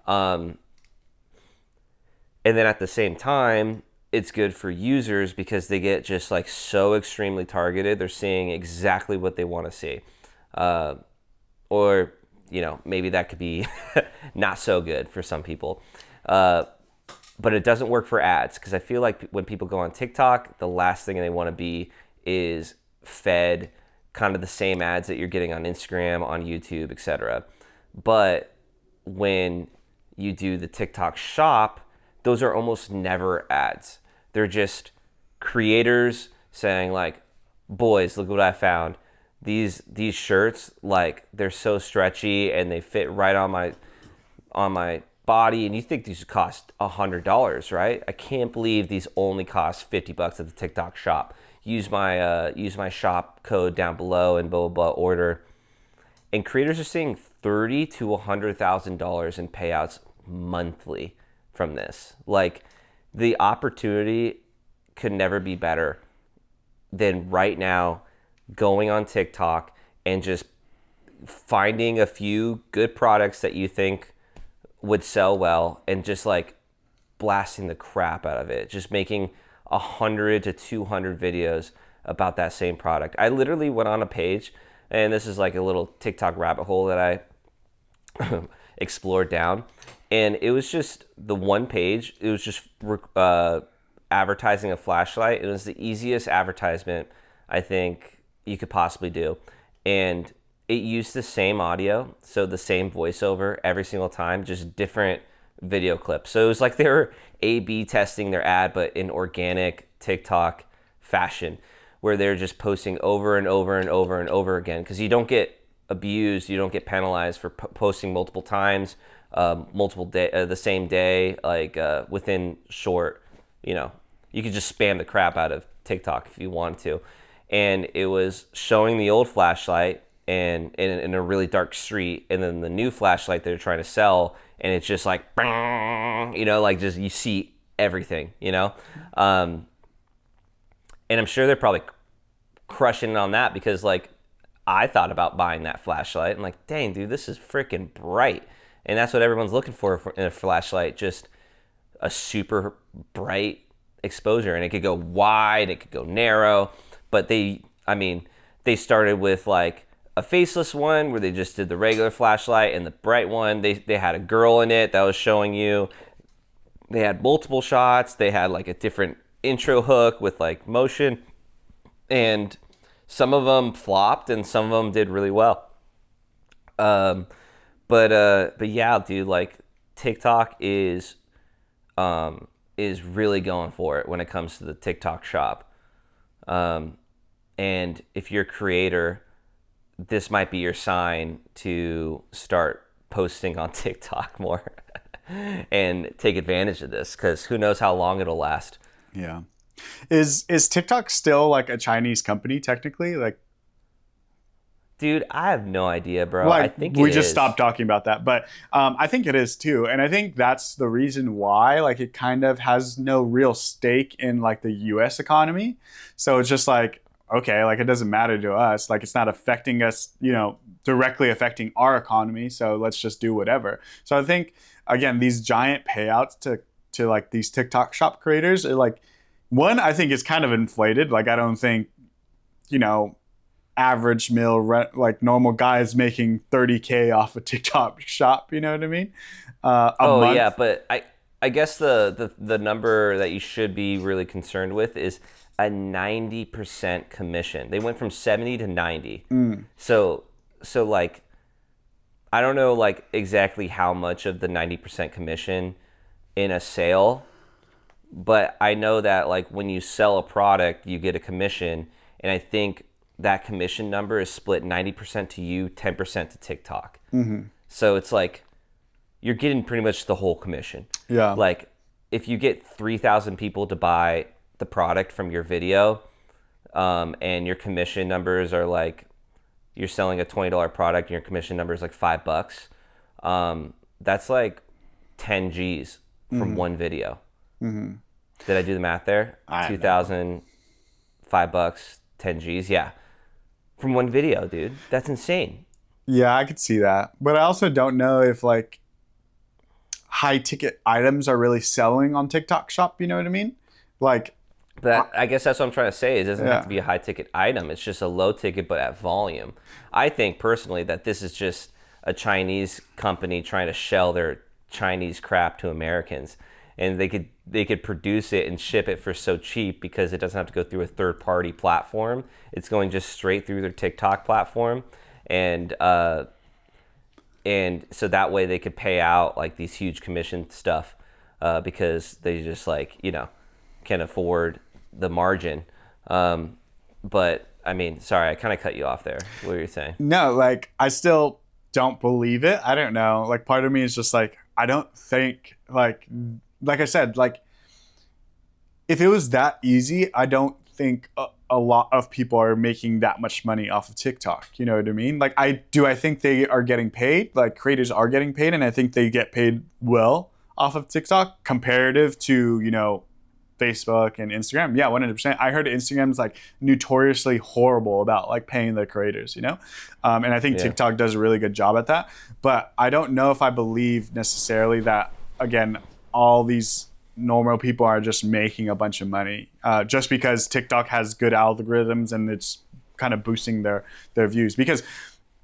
And then at the same time, it's good for users because they get just like so extremely targeted. They're seeing exactly what they want to see. Or, maybe that could be not so good for some people. But it doesn't work for ads, because I feel like when people go on TikTok, the last thing they want to be is fed kind of the same ads that you're getting on Instagram, on YouTube, etc. But when you do the TikTok Shop, those are almost never ads. They're just creators saying like, boys, look what I found. These shirts, like, they're so stretchy and they fit right on my body, and you think these cost $100, right? I can't believe these only cost $50 at the TikTok Shop. Use my shop code down below and blah blah blah, order. And creators are seeing $30,000 to $100,000 in payouts monthly from this. Like, the opportunity could never be better than right now going on TikTok and just finding a few good products that you think would sell well and just like blasting the crap out of it. Just making 100 to 200 videos about that same product. I literally went on a page, and this is like a little TikTok rabbit hole that I explored down, and it was just the one page. It was just advertising a flashlight. It was the easiest advertisement I think you could possibly do, and it used the same audio, so the same voiceover every single time, just different video clips. So it was like they were A/B testing their ad, but in organic TikTok fashion, where they're just posting over and over and over and over again, because you don't get abused, you don't get penalized for posting multiple times, the same day, like within short, you could just spam the crap out of TikTok if you want to. And it was showing the old flashlight and in a really dark street, and then the new flashlight they're trying to sell, and it's just like, like just you see everything, and I'm sure they're probably crushing it on that, because like I thought about buying that flashlight and like, dang dude, this is freaking bright, and that's what everyone's looking for in a flashlight, just a super bright exposure, and it could go wide, it could go narrow, but they started with like a faceless one where they just did the regular flashlight, and the bright one, they had a girl in it that was showing you. They had multiple shots. They had like a different intro hook with like motion, and some of them flopped and some of them did really well. But yeah, dude, like TikTok is really going for it when it comes to the TikTok Shop. And if you're a creator, this might be your sign to start posting on TikTok more and take advantage of this, because who knows how long it'll last. Yeah. Is TikTok still like a Chinese company technically? Like, dude, I have no idea, bro. Like, I think we just stopped talking about that, but I think it is too, and I think that's the reason why like it kind of has no real stake in like the U.S. economy. So it's just like, okay, like it doesn't matter to us, like it's not affecting us, directly affecting our economy, so let's just do whatever. So I think, again, these giant payouts to like these TikTok Shop creators are like, one, I think is kind of inflated. Like, I don't think, average like normal guys making 30K off a TikTok Shop, you know what I mean? Month. Yeah, but I guess the number that you should be really concerned with is a 90% commission. They went from 70 to 90. So like, I don't know like exactly how much of the 90% commission in a sale, but I know that like when you sell a product, you get a commission, and I think that commission number is split 90% to you, 10% to TikTok. Mm-hmm. So it's like you're getting pretty much the whole commission. Yeah. Like if you get 3,000 people to buy the product from your video, and your commission numbers are like, you're selling a $20 product and your commission number is like $5, that's like 10 G's from one video. Mm-hmm. Did I do the math there? 2,000, $5, 10 G's, yeah. from one video, dude. That's insane. Yeah, I could see that. But I also don't know if like high ticket items are really selling on TikTok Shop, you know what I mean? Like, But I guess that's what I'm trying to say. Is it doesn't have yeah. to be a high ticket item. It's just a low ticket, but at volume. I think personally that this is just a Chinese company trying to shell their Chinese crap to Americans, and they could produce it and ship it for so cheap because it doesn't have to go through a third party platform. It's going just straight through their TikTok platform, and so that way they could pay out like these huge commission stuff because they just like can afford the margin. But I mean, sorry, I kind of cut you off there. What were you saying? No, like I still don't believe it. I don't know. Like part of me is just like, I don't think like I said, like if it was that easy, I don't think a lot of people are making that much money off of TikTok. You know what I mean? Like I think they are getting paid, like creators are getting paid, and I think they get paid well off of TikTok comparative to, Facebook and Instagram. Yeah, 100%. I heard Instagram's like notoriously horrible about like paying the creators, and I think TikTok does a really good job at that. But I don't know if I believe necessarily that, again, all these normal people are just making a bunch of money just because TikTok has good algorithms and it's kind of boosting their views. Because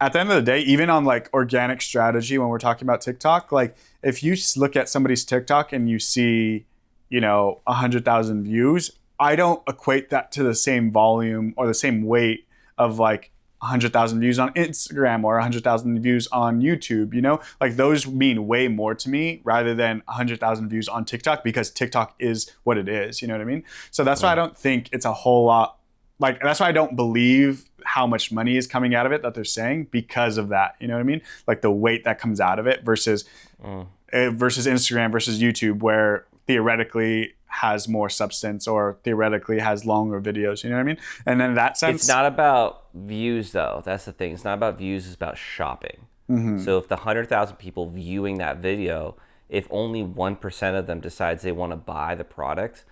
at the end of the day, even on like organic strategy, when we're talking about TikTok, like if you look at somebody's TikTok and you see 100,000 views, I don't equate that to the same volume or the same weight of like 100,000 views on Instagram or 100,000 views on YouTube, like those mean way more to me rather than 100,000 views on TikTok, because TikTok is what it is, you know what I mean? So that's why I don't think it's a whole lot, like that's why I don't believe how much money is coming out of it that they're saying, because of that, you know what I mean? Like the weight that comes out of it versus Instagram versus YouTube, where theoretically has more substance or theoretically has longer videos, you know what I mean? And then in that sense, it's not about views though. That's the thing. It's not about views, it's about shopping. So if the 100,000 people viewing that video, if only 1% of them decides they want to buy the product,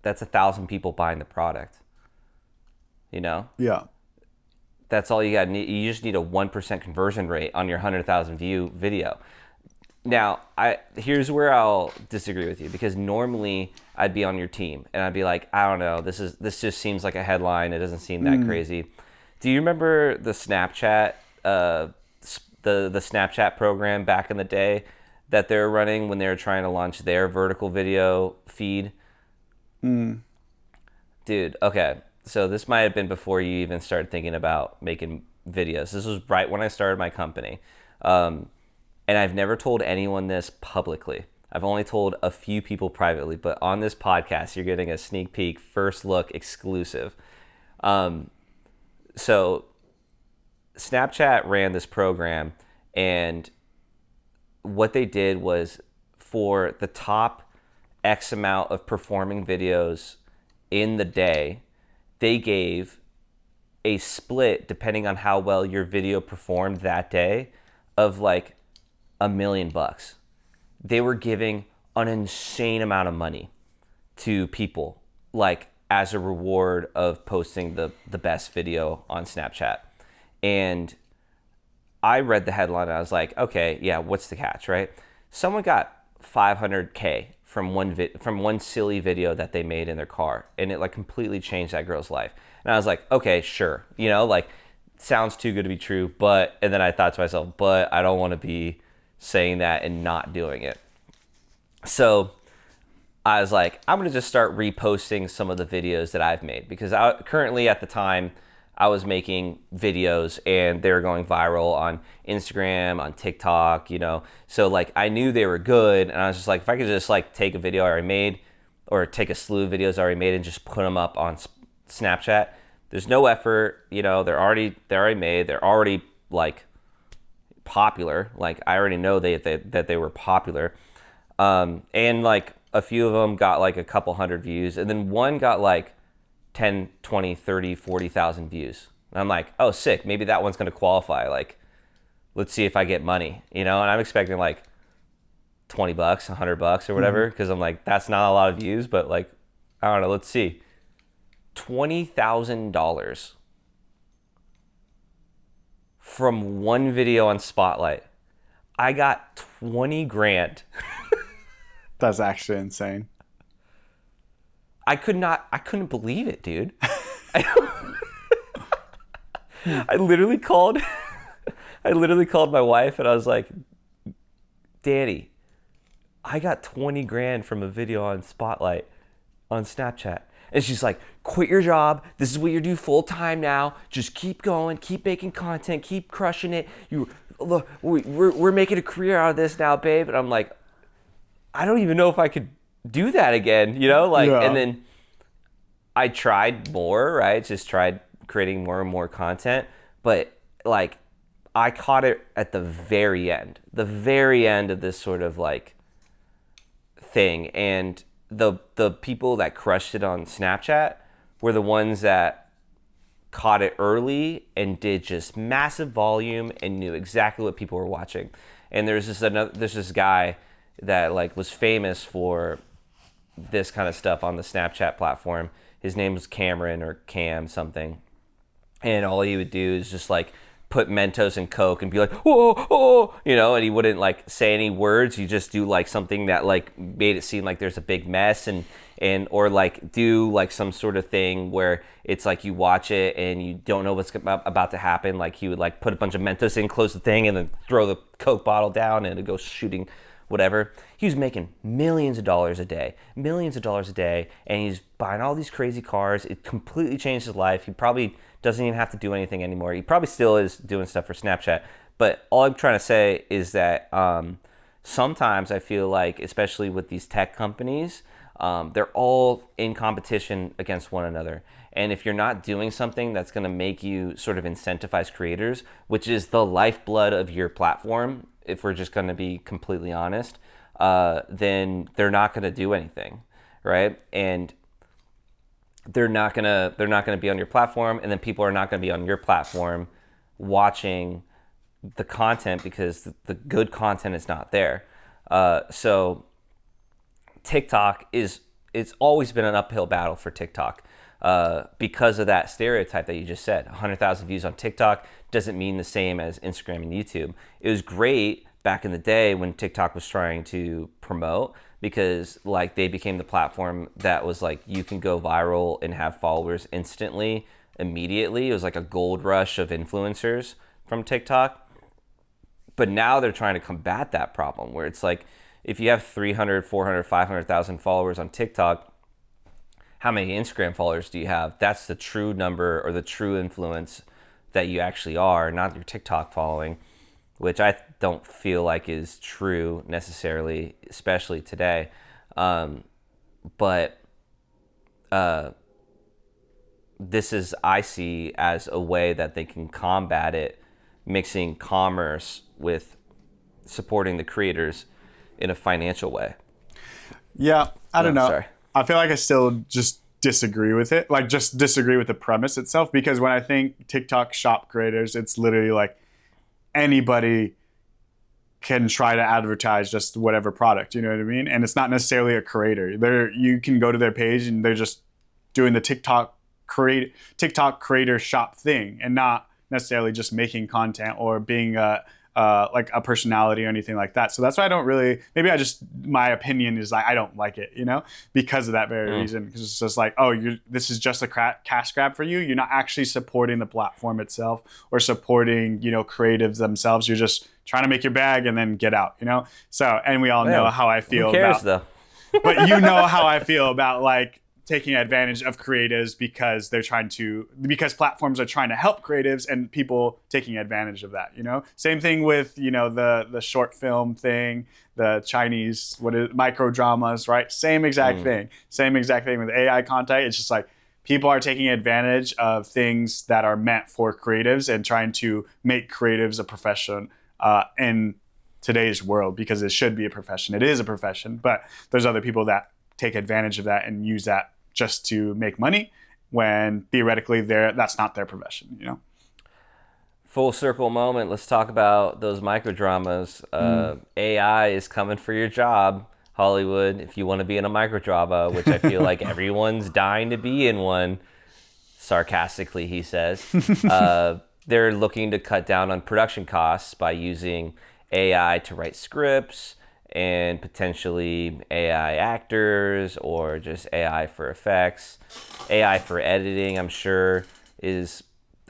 that's 1,000 people buying the product. Yeah. That's all you got. You just need a 1% conversion rate on your 100,000 view video. Now, here's where I'll disagree with you, because normally I'd be on your team and I'd be like, I don't know, this just seems like a headline. It doesn't seem that crazy. Do you remember the Snapchat, the Snapchat program back in the day that they were running when they were trying to launch their vertical video feed? Dude, okay. So this might have been before you even started thinking about making videos. This was right when I started my company. And I've never told anyone this publicly. I've only told a few people privately, but on this podcast, you're getting a sneak peek, first look exclusive. So Snapchat ran this program, and what they did was for the top X amount of performing videos in the day, they gave a split, depending on how well your video performed that day, of like $1 million. They were giving an insane amount of money to people, like as a reward of posting the best video on Snapchat. And I read the headline and I was like, okay, yeah, what's the catch, right? Someone got $500K from one silly video that they made in their car, and it like completely changed that girl's life. And I was like, okay, sure, like sounds too good to be true, and then I thought to myself, but I don't want to be saying that and not doing it. So I was like, I'm gonna just start reposting some of the videos that I've made, because currently at the time I was making videos and they were going viral on Instagram, on TikTok, so like I knew they were good, and I was just like, if I could just like take a video I already made, or take a slew of videos I already made and just put them up on Snapchat, there's no effort, they're already made, they're already like popular, like I already know that they were popular, and like a few of them got like a couple hundred views, and then one got like 10, 20, 30, 40,000 views. And I'm like, oh sick, maybe that one's gonna qualify, like let's see if I get money, and I'm expecting like $20, $100 or whatever, because I'm like, that's not a lot of views, but like I don't know, let's see. $20,000 from one video on Spotlight. I got 20 grand. That's actually insane. I couldn't believe it, dude. I literally called my wife and I was like, Danny, I got 20 grand from a video on Spotlight on Snapchat. And she's like, quit your job. This is what you do full time now. Just keep going, keep making content, keep crushing it. Look, we're making a career out of this now, babe. And I'm like, I don't even know if I could do that again, Yeah. And then I tried more, right? Just tried creating more and more content. But like, I caught it at the very end of this sort of like thing. And the people that crushed it on Snapchat were the ones that caught it early and did just massive volume and knew exactly what people were watching. And there's this guy that like was famous for this kind of stuff on the Snapchat platform. His name was Cameron or Cam something. And all he would do is just like put Mentos and Coke and be like, oh, and he wouldn't like say any words. You just do like something that like made it seem like there's a big mess or like do like some sort of thing where it's like you watch it and you don't know what's about to happen. Like he would like put a bunch of Mentos in, close the thing, and then throw the Coke bottle down and it goes shooting whatever. He was making millions of dollars a day, and he's buying all these crazy cars. It completely changed his life. He probably doesn't even have to do anything anymore. He probably still is doing stuff for Snapchat. But all I'm trying to say is that sometimes I feel like, especially with these tech companies, they're all in competition against one another. And if you're not doing something that's going to make you sort of incentivize creators, which is the lifeblood of your platform, if we're just going to be completely honest, then they're not going to do anything, right? And they're not gonna be on your platform, and then people are not gonna be on your platform watching the content because the good content is not there. So TikTok it's always been an uphill battle for TikTok because of that stereotype that you just said. 100,000 views on TikTok doesn't mean the same as Instagram and YouTube. It was great back in the day when TikTok was trying to promote, because like they became the platform that was like you can go viral and have followers instantly, immediately. It was like a gold rush of influencers from TikTok. But now they're trying to combat that problem where it's like if you have 300, 400, 500,000 followers on TikTok, how many Instagram followers do you have? That's the true number or the true influence that you actually are, not your TikTok following, which I don't feel like is true necessarily, especially today. But this is, I see as a way that they can combat it, mixing commerce with supporting the creators in a financial way. Yeah, I don't know. Sorry. I feel like I still just disagree with it. Like just disagree with the premise itself, because when I think TikTok Shop creators, it's literally like anybody can try to advertise just whatever product, you know what I mean? And it's not necessarily a creator. You can go to their page and they're just doing the TikTok creator shop thing and not necessarily just making content or being like a personality or anything like that. So that's why I don't really, my opinion is like, I don't like it, because of that very reason. Because it's just like, this is just a cash grab for you. You're not actually supporting the platform itself or supporting, creatives themselves. You're just trying to make your bag and then get out, So, and we all know how I feel who cares, though? But you know how I feel about like taking advantage of creatives because because platforms are trying to help creatives and people taking advantage of that, Same thing with, the short film thing, the Chinese, micro dramas, right? Same exact thing with AI content. It's just like people are taking advantage of things that are meant for creatives and trying to make creatives a profession in today's world, because it should be a profession. It is a profession, but there's other people that take advantage of that and use that just to make money when theoretically that's not their profession, Full circle moment. Let's talk about those microdramas. AI is coming for your job, Hollywood, if you want to be in a microdrama, which I feel like everyone's dying to be in one. Sarcastically, he says. they're looking to cut down on production costs by using AI to write scripts and potentially AI actors or just AI for effects. AI for editing, I'm sure,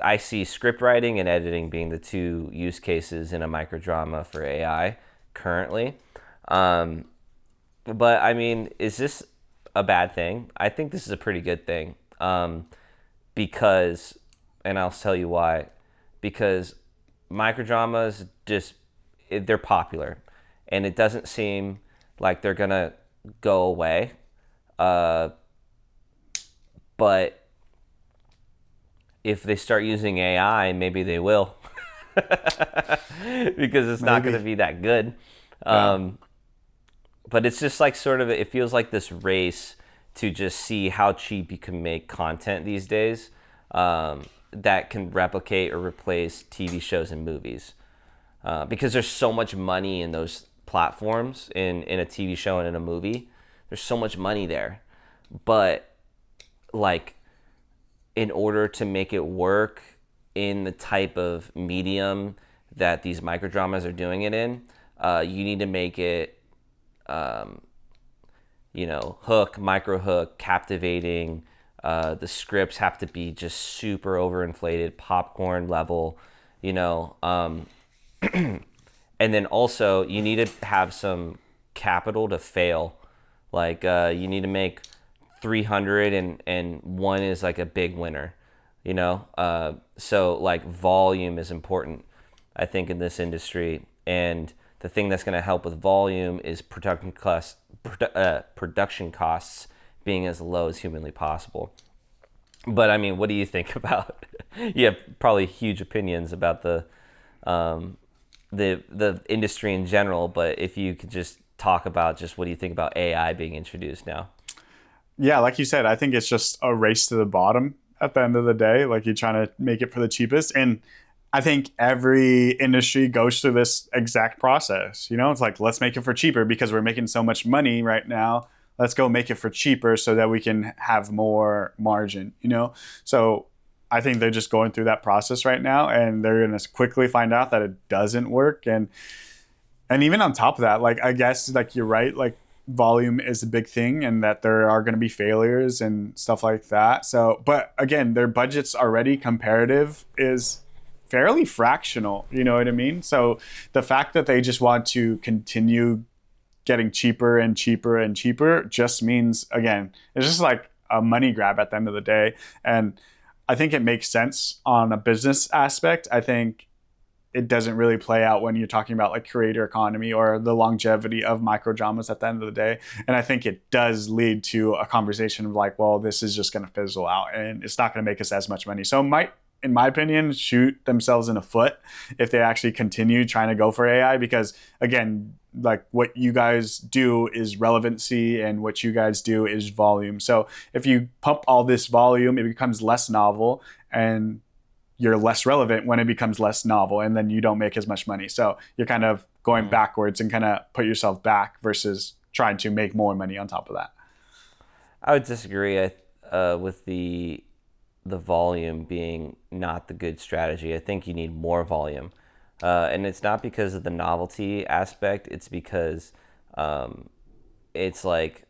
I see script writing and editing being the two use cases in a microdrama for AI currently. But I mean, is this a bad thing? I think this is a pretty good thing, because, and I'll tell you why, because microdramas they're popular, and it doesn't seem like they're gonna go away. But if they start using AI, maybe they will, because it's not going to be that good. But it's just like sort of, it feels like this race to just see how cheap you can make content these days, that can replicate or replace TV shows and movies. Because there's so much money in those platforms, in a TV show and in a movie. There's so much money there. But like, in order to make it work in the type of medium that these microdramas are doing it in, you need to make it, micro hook, captivating. The scripts have to be just super overinflated, popcorn level, and then also you need to have some capital to fail. Like, you need to make 300 and one is like a big winner, so like volume is important, I think, in this industry. And the thing that's going to help with volume is production costs being as low as humanly possible. But I mean, what do you think about you have probably huge opinions about the industry in general, but if you could just talk about just what do you think about AI being introduced now? Yeah, like you said, I think it's just a race to the bottom at the end of the day. Like, you're trying to make it for the cheapest. And I think every industry goes through this exact process. It's like, let's make it for cheaper because we're making so much money right now. Let's go make it for cheaper so that we can have more margin, So I think they're just going through that process right now, and they're going to quickly find out that it doesn't work. And even on top of that, like, I guess, like, you're right, like, volume is a big thing, and that there are going to be failures and stuff like that. So, but again, their budgets already comparative is fairly fractional, you know what I mean? So the fact that they just want to continue getting cheaper and cheaper and cheaper just means, again, it's just like a money grab at the end of the day. And I think it makes sense on a business aspect. I think it doesn't really play out when you're talking about like creator economy or the longevity of microdramas at the end of the day. And I think it does lead to a conversation of like, well, this is just going to fizzle out and it's not going to make us as much money. So it might, in my opinion, shoot themselves in the foot if they actually continue trying to go for AI, because again, like, what you guys do is relevancy and what you guys do is volume. So if you pump all this volume, it becomes less novel, and you're less relevant when it becomes less novel, and then you don't make as much money. So you're kind of going backwards and kind of put yourself back versus trying to make more money on top of that. I would disagree with the volume being not the good strategy. I think you need more volume. And it's not because of the novelty aspect. It's because it's like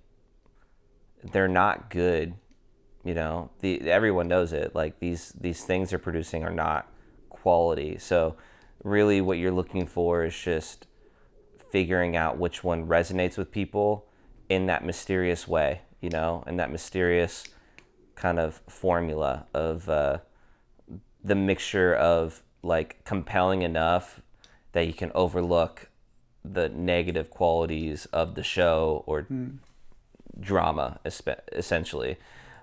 they're not good. Everyone knows it. Like, these things they're producing are not quality. So really what you're looking for is just figuring out which one resonates with people in that mysterious way, in that mysterious kind of formula of the mixture of like compelling enough that you can overlook the negative qualities of the show or drama, essentially.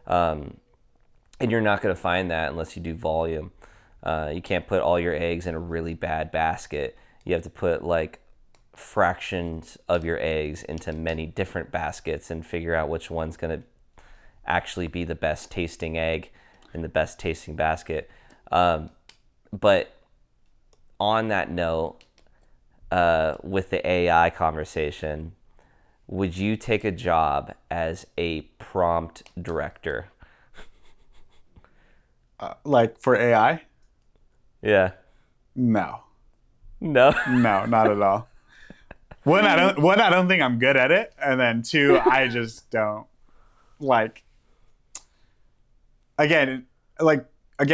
And you're not going to find that unless you do volume. You can't put all your eggs in a really bad basket. You have to put like fractions of your eggs into many different baskets and figure out which one's going to actually be the best tasting egg in the best tasting basket. But on that note, with the AI conversation, would you take a job as a prompt director? Like for AI? Yeah. No. No. No, not at all. One, I don't think I'm good at it, and then two, I just don't like. Again,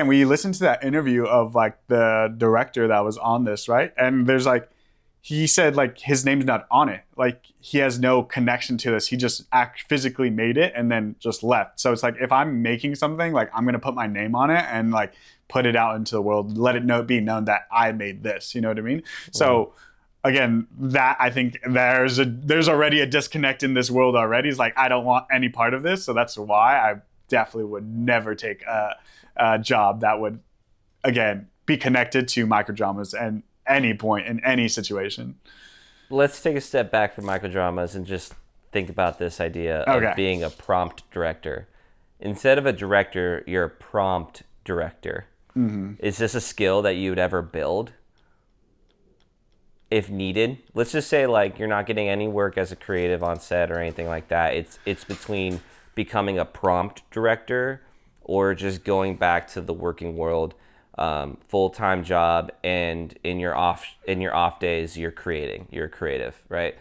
we listened to that interview of like the director that was on this, right? And there's like, he said like his name's not on it. Like he has no connection to this. He just physically made it and then just left. So it's like if I'm making something, like I'm gonna put my name on it and like put it out into the world, let it be known that I made this. You know what I mean? So again, that I think there's already a disconnect in this world already. It's like I don't want any part of this. So that's why I definitely would never take a job that would, again, be connected to microdramas and any point in any situation. Let's take a step back from microdramas and just think about this idea of being a prompt director. Instead of a director, you're a prompt director. Mm-hmm. Is this a skill that you would ever build if needed? Let's just say like you're not getting any work as a creative on set or anything like that. It's between becoming a prompt director or just going back to the working world, full-time job, and in your off days you're creative, right?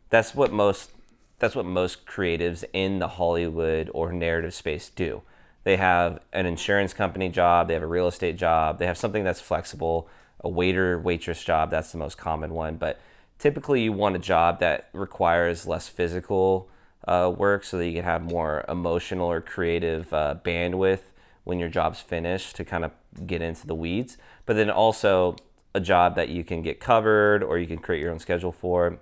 That's what most creatives in the Hollywood or narrative space do. They have an insurance company job, they have a real estate job, they have something that's flexible, a waiter, waitress job, that's the most common one. But typically you want a job that requires less physical work so that you can have more emotional or creative bandwidth when your job's finished to kind of get into the weeds. But then also a job that you can get covered or you can create your own schedule for.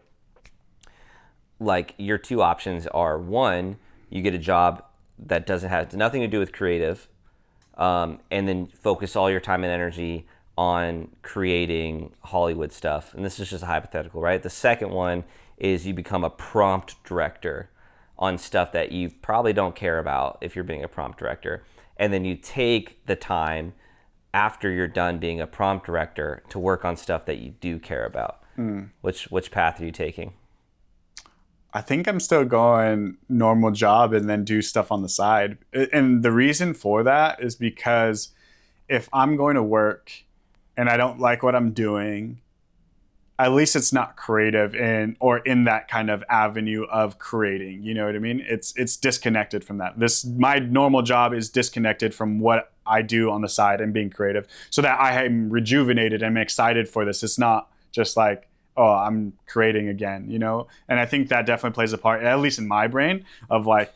Like your two options are, one, you get a job that have nothing to do with creative, and then focus all your time and energy on creating Hollywood stuff. And this is just a hypothetical, right? The second one is you become a prompt director on stuff that you probably don't care about if you're being a prompt director. And then you take the time after you're done being a prompt director to work on stuff that you do care about. Which path are you taking? I think I'm still going normal job and then do stuff on the side. And the reason for that is because if I'm going to work and I don't like what I'm doing, at least it's not creative or in that kind of avenue of creating. You know what I mean? It's disconnected from that. My normal job is disconnected from what I do on the side and being creative, so that I am rejuvenated and I'm excited for this. It's not just like, oh, I'm creating again, you know? And I think that definitely plays a part, at least in my brain, of like,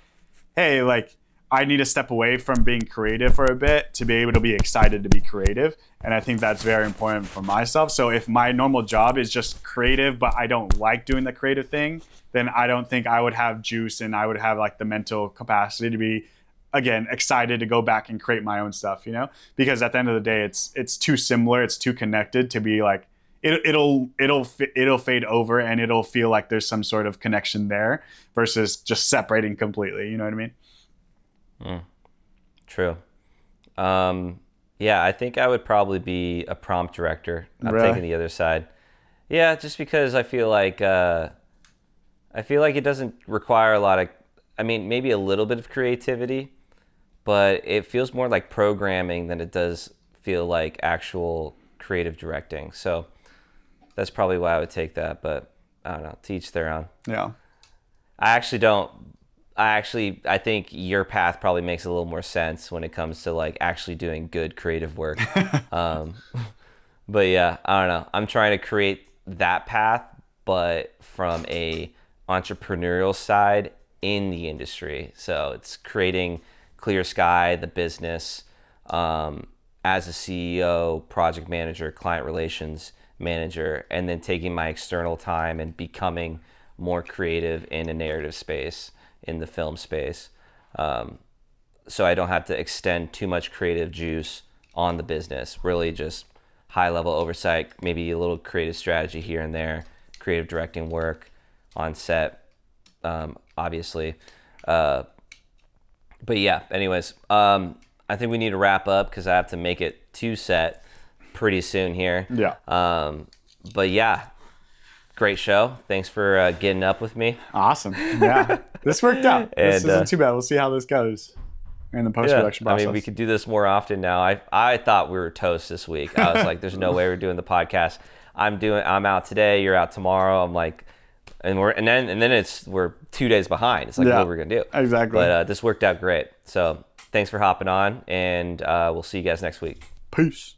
hey, like I need to step away from being creative for a bit to be able to be excited to be creative. And I think that's very important for myself. So if my normal job is just creative, but I don't like doing the creative thing, then I don't think I would have juice and I would have like the mental capacity to be, again, excited to go back and create my own stuff, you know? Because at the end of the day, it's too similar, it's too connected to be like, it'll fade over and it'll feel like there's some sort of connection there versus just separating completely. You know what I mean? True. Yeah, I think I would probably be a prompt director. I'm taking the other side. Yeah, just because I feel like it doesn't require a lot of, I mean, maybe a little bit of creativity, but it feels more like programming than it does feel like actual creative directing. So that's probably why I would take that, but I don't know, to each their own. Yeah. I think your path probably makes a little more sense when it comes to like actually doing good creative work. But yeah, I don't know. I'm trying to create that path, but from a entrepreneurial side in the industry. So it's creating Clear Sky, the business, as a CEO, project manager, client relations manager, and then taking my external time and becoming more creative in a narrative space, in the film space, so I don't have to extend too much creative juice on the business. Really just high level oversight, maybe a little creative strategy here and there, creative directing work on set, obviously. But yeah, anyways, I think we need to wrap up because I have to make it to set pretty soon here. Yeah. But yeah, great show. Thanks for getting up with me. Awesome. Yeah. This worked out. This isn't too bad. We'll see how this goes. in the post-production process. I mean, we could do this more often now. I thought we were toast this week. I was like, there's no way we're doing the podcast. I'm out today, you're out tomorrow. I'm like, and then we're 2 days behind. It's like, what are we gonna do? Exactly. But this worked out great. So thanks for hopping on, and we'll see you guys next week. Peace.